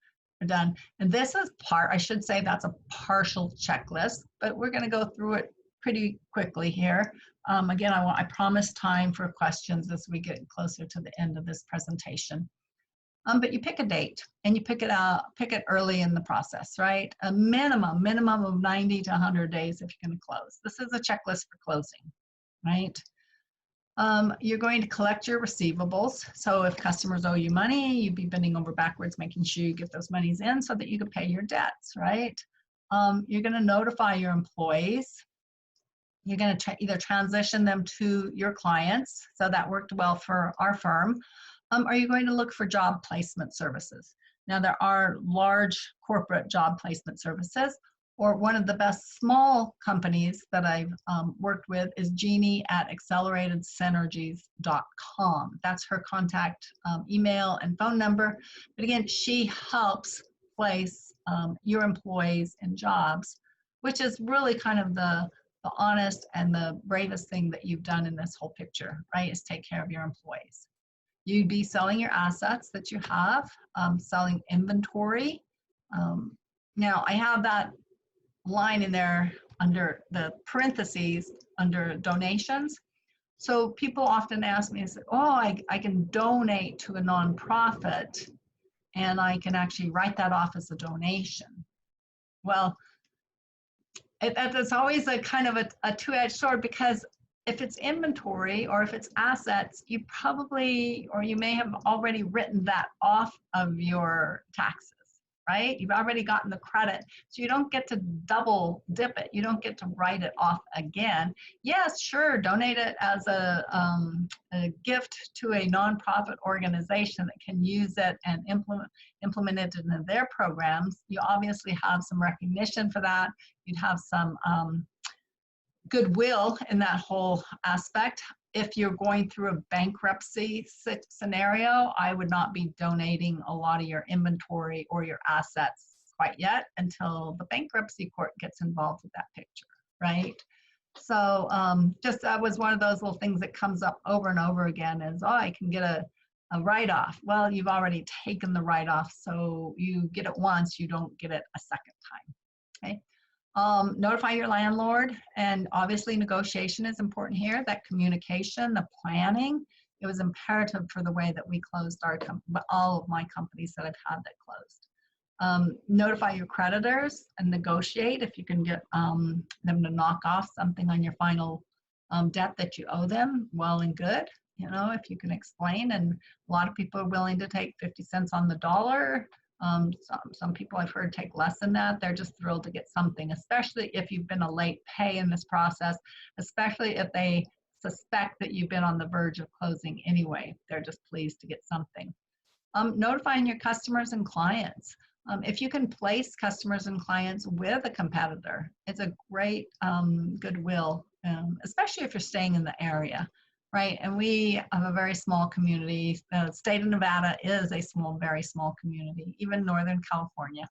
done. And this is I should say that's a partial checklist, but we're going to go through it pretty quickly here. Again, I promise time for questions as we get closer to the end of this presentation. But you pick a date and you pick it early in the process, right? A minimum of 90 to 100 days if you're going to close. This is a checklist for closing, right? You're going to collect your receivables. So if customers owe you money, you'd be bending over backwards, making sure you get those monies in so that you can pay your debts, right? You're going to notify your employees. You're going to either transition them to your clients. So that worked well for our firm. Are you going to look for job placement services? Now, there are large corporate job placement services, or one of the best small companies that I've worked with is Jeannie at acceleratedsynergies.com. That's her contact email and phone number. But again, she helps place your employees in jobs, which is really kind of the honest and the bravest thing that you've done in this whole picture, right? Is take care of your employees. You'd be selling your assets that you have, selling inventory. Now, I have that line in there under the parentheses under donations. So people often ask me, and say, oh, I can donate to a nonprofit and I can actually write that off as a donation. Well, it's always a kind of a two-edged sword, because if it's inventory or if it's assets, you probably, or you may have already written that off of your taxes. right? You've already gotten the credit. So you don't get to double dip it. You don't get to write it off again. Yes, sure, donate it as a gift to a nonprofit organization that can use it and implement it into their programs. You obviously have some recognition for that. You'd have some goodwill in that whole aspect. If you're going through a bankruptcy scenario, I would not be donating a lot of your inventory or your assets quite yet until the bankruptcy court gets involved with that picture, right? So just that was one of those little things that comes up over and over again is, oh, I can get a write-off. Well, you've already taken the write-off, so you get it once, you don't get it a second time, okay? Notify your landlord, and obviously negotiation is important here. That communication, the planning, it was imperative for the way that we closed our all of my companies that I've had that closed. Notify your creditors and negotiate if you can get them to knock off something on your final debt that you owe them. Well and good, you know, if you can explain, and a lot of people are willing to take 50 cents on the dollar. Some people I've heard take less than that. They're just thrilled to get something, especially if you've been a late pay in this process, especially if they suspect that you've been on the verge of closing anyway. They're just pleased to get something. Notifying your customers and clients. If you can place customers and clients with a competitor, it's a great goodwill, especially if you're staying in the area. Right, and we have a very small community. The state of Nevada is a very small community, even Northern California.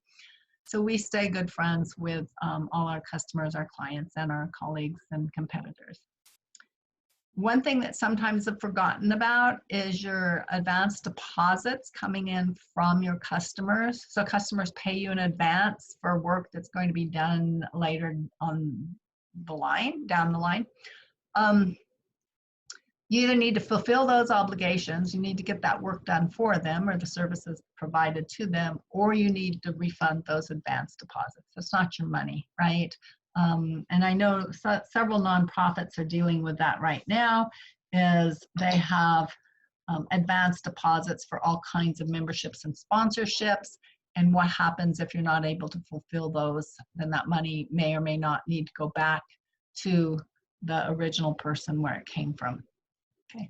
So we stay good friends with all our customers, our clients, and our colleagues and competitors. One thing that sometimes is forgotten about is your advance deposits coming in from your customers. So customers pay you in advance for work that's going to be done later on the line, down the line. You either need to fulfill those obligations, you need to get that work done for them or the services provided to them, or you need to refund those advance deposits. It's not your money, right? And I know several nonprofits are dealing with that right now, is they have advance deposits for all kinds of memberships and sponsorships. And what happens if you're not able to fulfill those, then that money may or may not need to go back to the original person where it came from. Okay.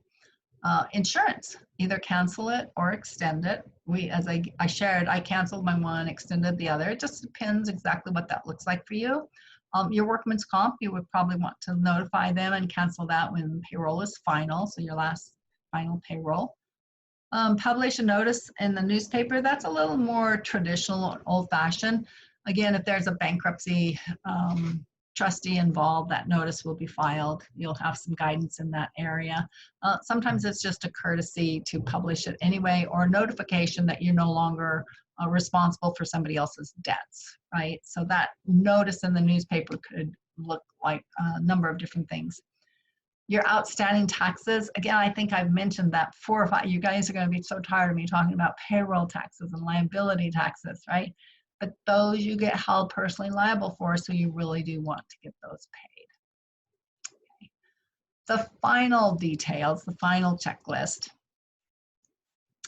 Insurance, either cancel it or extend it. As I shared, I canceled my one, extended the other. It just depends exactly what that looks like for you. Your workman's comp, you would probably want to notify them and cancel that when payroll is final, so your last final payroll. Publish a notice in the newspaper. That's a little more traditional, old-fashioned. Again, if there's a bankruptcy trustee involved, that notice will be filed. You'll have some guidance in that area. Sometimes it's just a courtesy to publish it anyway, or notification that you're no longer responsible for somebody else's debts, right? So that notice in the newspaper could look like a number of different things. Your outstanding taxes, again, I think I've mentioned that 4 or 5, you guys are going to be so tired of me talking about payroll taxes and liability taxes, right? But those you get held personally liable for, so you really do want to get those paid. Okay. The final details, the final checklist.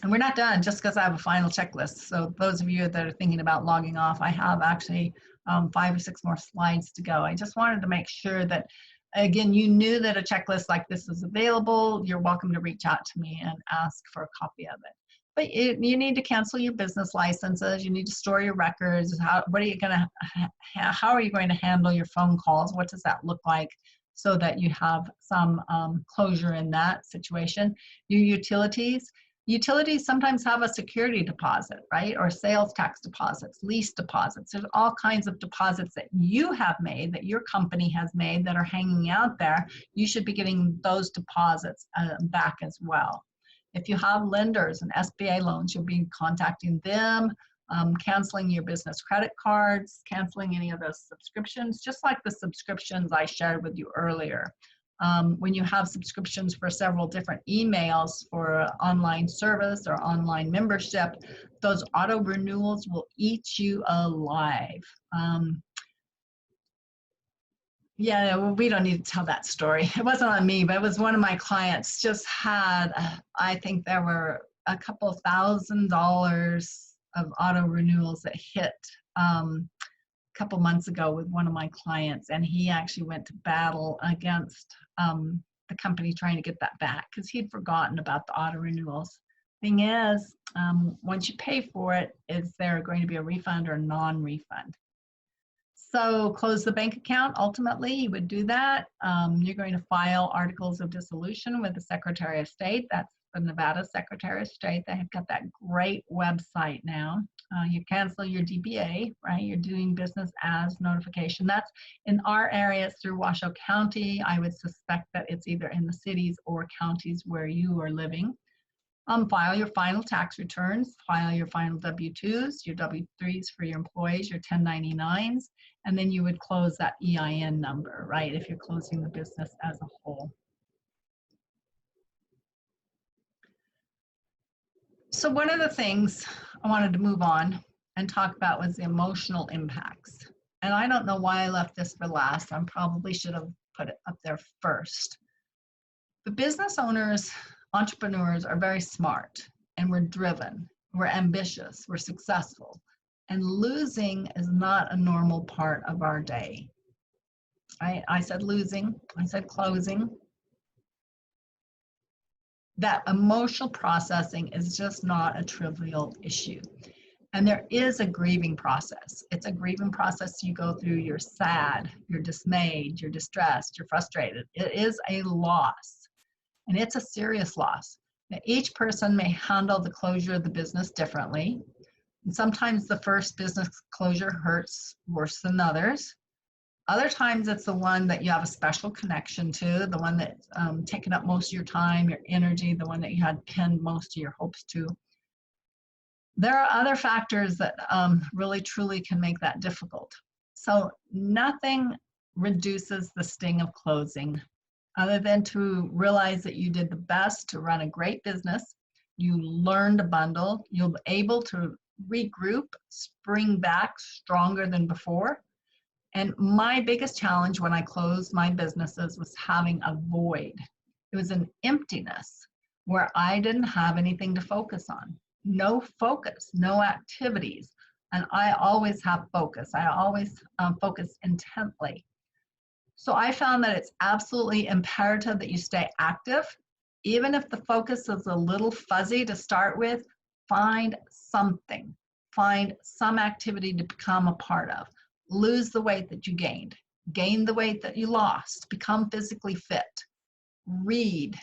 And we're not done just because I have a final checklist. So those of you that are thinking about logging off, I have actually 5 or 6 more slides to go. I just wanted to make sure that, again, you knew that a checklist like this is available. You're welcome to reach out to me and ask for a copy of it. But you need to cancel your business licenses. You need to store your records. How are you going to handle your phone calls? What does that look like so that you have some closure in that situation? Your utilities. Utilities sometimes have a security deposit, right? Or sales tax deposits, lease deposits. There's all kinds of deposits that you have made, that your company has made, that are hanging out there. You should be getting those deposits back as well. If you have lenders and SBA loans, you'll be contacting them, canceling your business credit cards, canceling any of those subscriptions, just like the subscriptions I shared with you earlier. When you have subscriptions for several different emails for online service or online membership, those auto renewals will eat you alive. Yeah, well, we don't need to tell that story. It wasn't on me, but it was one of my clients just had, I think there were a couple $1,000 of auto renewals that hit a couple months ago with one of my clients, and he actually went to battle against the company trying to get that back because he'd forgotten about the auto renewals. Thing is, once you pay for it, is there going to be a refund or a non-refund? So close the bank account. Ultimately, you would do that. You're going to file articles of dissolution with the Secretary of State. That's the Nevada Secretary of State. They have got that great website now. You cancel your DBA, right? You're doing business as notification. That's in our area, it's through Washoe County. I would suspect that it's either in the cities or counties where you are living. File your final tax returns, file your final W-2s, your W-3s for your employees, your 1099s, and then you would close that EIN number, right, if you're closing the business as a whole. So one of the things I wanted to move on and talk about was the emotional impacts. And I don't know why I left this for last. I probably should have put it up there first. The business owners, entrepreneurs are very smart, and we're driven, we're ambitious, we're successful, and losing is not a normal part of our day. I said losing, I said closing. That emotional processing is just not a trivial issue. And there is a grieving process. It's a grieving process you go through. You're sad, you're dismayed, you're distressed, you're frustrated. It is a loss. And it's a serious loss. Now, each person may handle the closure of the business differently. And sometimes the first business closure hurts worse than others. Other times it's the one that you have a special connection to, the one that's taken up most of your time, your energy, the one that you had pinned most of your hopes to. There are other factors that really truly can make that difficult. So nothing reduces the sting of closing other than to realize that you did the best to run a great business. You learned a bundle. You'll be able to regroup, spring back stronger than before. And my biggest challenge when I closed my businesses was having a void. It was an emptiness where I didn't have anything to focus on. No focus, no activities. And I always have focus. I always focus intently. So I found that it's absolutely imperative that you stay active. Even if the focus is a little fuzzy to start with, find something. Find some activity to become a part of. Lose the weight that you gained. Gain the weight that you lost. Become physically fit. Read.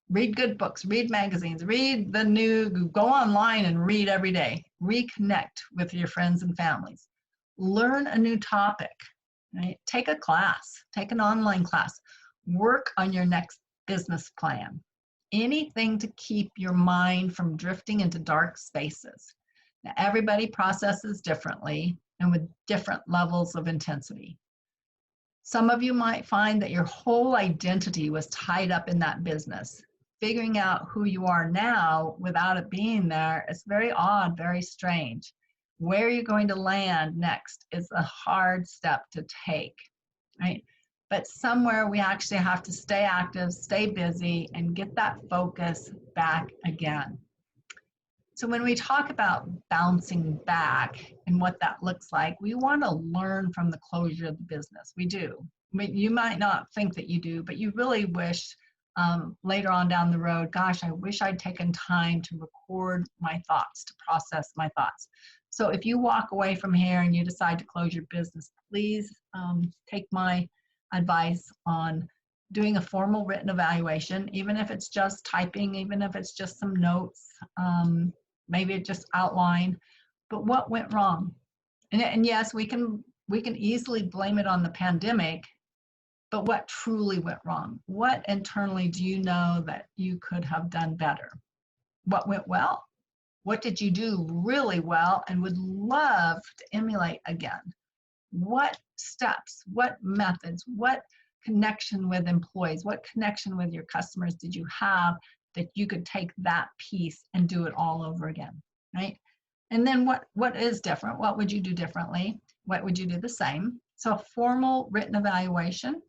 Read good books. Read magazines. Read the new, go online and read every day. Reconnect with your friends and families. Learn a new topic. Right? Take a class, take an online class, work on your next business plan. Anything to keep your mind from drifting into dark spaces. Now, everybody processes differently and with different levels of intensity. Some of you might find that your whole identity was tied up in that business. Figuring out who you are now without it being there is very odd, very strange. Where you're going to land next is a hard step to take, right? But somewhere we actually have to stay active, stay busy, and get that focus back again. So when we talk about bouncing back and what that looks like, we want to learn from the closure of the business. We do. I mean, you might not think that you do, but you really wish later on down the road, gosh, I wish I'd taken time to record my thoughts, to process my thoughts. So if you walk away from here and you decide to close your business, please take my advice on doing a formal written evaluation, even if it's just typing, even if it's just some notes, maybe it just outline, but what went wrong? And yes, we can easily blame it on the pandemic, but what truly went wrong? What internally do you know that you could have done better? What went well? What did you do really well and would love to emulate again? What steps, what methods, what connection with employees, what connection with your customers did you have that you could take that piece and do it all over again, right? And then what is different? What would you do differently? What would you do the same? So a formal written evaluation.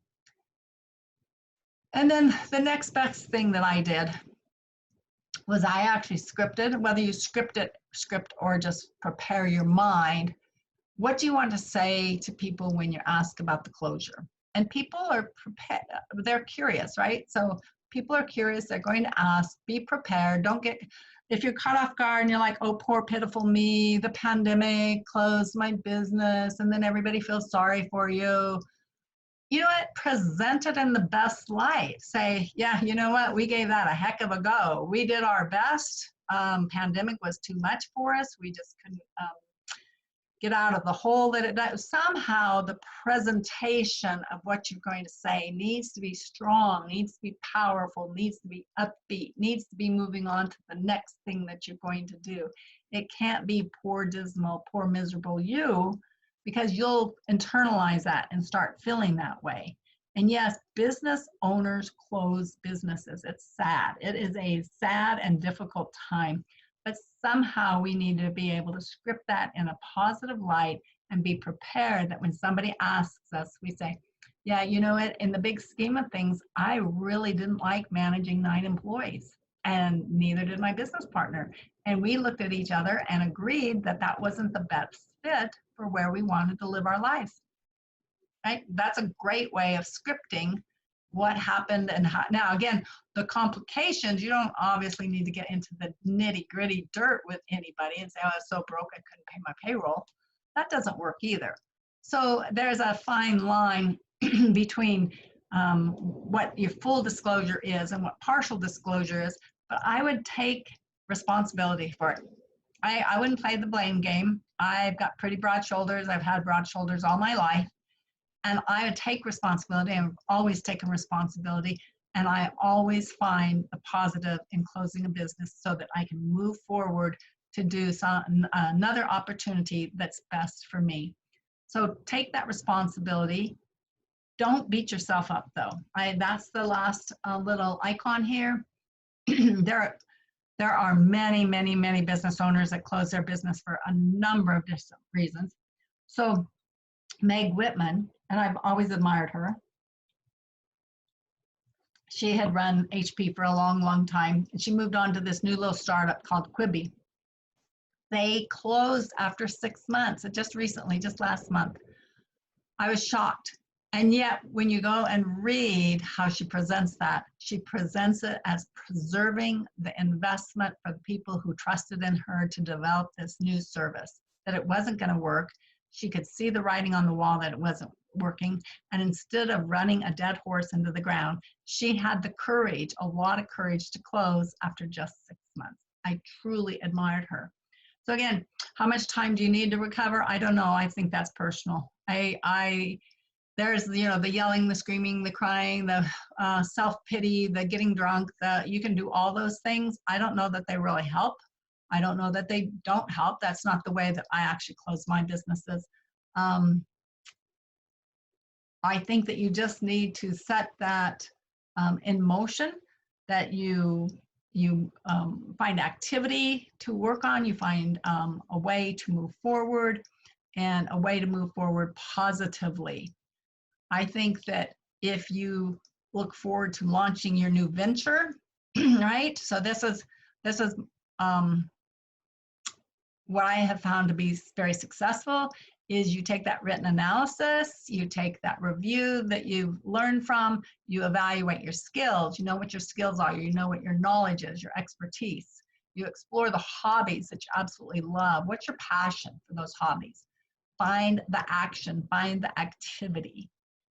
And then the next best thing that I did was I actually scripted, whether you script or just prepare your mind. What do you want to say to people when you're asked about the closure? And people are prepared, they're curious, right? So people are curious, they're going to ask, be prepared. Don't get, if you're caught off guard and you're like, oh, poor pitiful me, the pandemic closed my business, and then everybody feels sorry for you. You know what? Present it in the best light. Say, yeah, you know what? We gave that a heck of a go. We did our best. Pandemic was too much for us. We just couldn't get out of the hole that it does. Somehow the presentation of what you're going to say needs to be strong, needs to be powerful, needs to be upbeat, needs to be moving on to the next thing that you're going to do. It can't be poor, dismal, poor, miserable you, because you'll internalize that and start feeling that way. And yes, business owners close businesses. It's sad. It is a sad and difficult time. But somehow we need to be able to script that in a positive light and be prepared that when somebody asks us, we say, yeah, you know what, in the big scheme of things, I really didn't like managing 9 employees, and neither did my business partner. And we looked at each other and agreed that that wasn't the best fit for where we wanted to live our lives. Right? That's a great way of scripting what happened and how. Now, again, the complications, you don't obviously need to get into the nitty gritty dirt with anybody and say, oh, I was so broke I couldn't pay my payroll. That doesn't work either. So there's a fine line between what your full disclosure is and what partial disclosure is, but I would take responsibility for it. I wouldn't play the blame game. I've got pretty broad shoulders. I've had broad shoulders all my life. And I would take responsibility. I've always taken responsibility. And I always find the positive in closing a business so that I can move forward to do another opportunity that's best for me. So take that responsibility. Don't beat yourself up though. That's the last little icon here. There are many, many, many business owners that close their business for a number of different reasons. So Meg Whitman, and I've always admired her. She had run HP for a long, long time, and she moved on to this new little startup called Quibi. They closed after 6 months, just recently, just last month. I was shocked. And yet, when you go and read how she presents that, she presents it as preserving the investment for the people who trusted in her to develop this new service, that it wasn't going to work. She could see the writing on the wall that it wasn't working. And instead of running a dead horse into the ground, she had the courage, a lot of courage, to close after just 6 months. I truly admired her. So again, how much time do you need to recover? I don't know. I think that's personal. There's, you know, the yelling, the screaming, the crying, the self-pity, the getting drunk, you can do all those things. I don't know that they really help. I don't know that they don't help. That's not the way that I actually close my businesses. I think that you just need to set that in motion, that you find activity to work on, you find a way to move forward, and a way to move forward positively. I think that if you look forward to launching your new venture, right? So this is what I have found to be very successful is you take that written analysis, you take that review that you've learned from, you evaluate your skills, you know what your skills are, you know what your knowledge is, your expertise. You explore the hobbies that you absolutely love. What's your passion for those hobbies? Find the action, find the activity,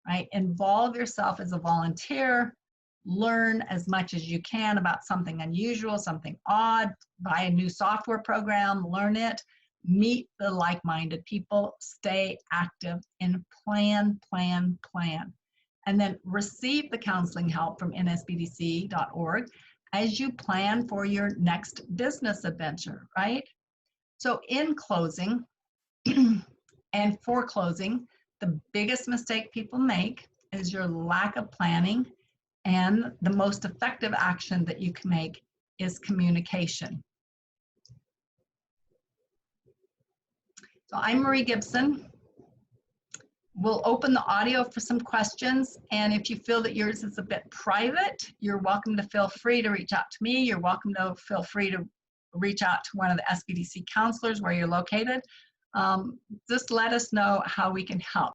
right? Involve yourself as a volunteer, learn as much as you can about something unusual, something odd, buy a new software program, learn it, meet the like-minded people, stay active, and plan. And then receive the counseling help from nsbdc.org as you plan for your next business adventure, right? So in closing, and for closing, the biggest mistake people make is your lack of planning, and the most effective action that you can make is communication. So I'm Marie Gibson. We'll open the audio for some questions, and if you feel that yours is a bit private, you're welcome to feel free to reach out to me. You're welcome to feel free to reach out to one of the SBDC counselors where you're located. Just let us know how we can help.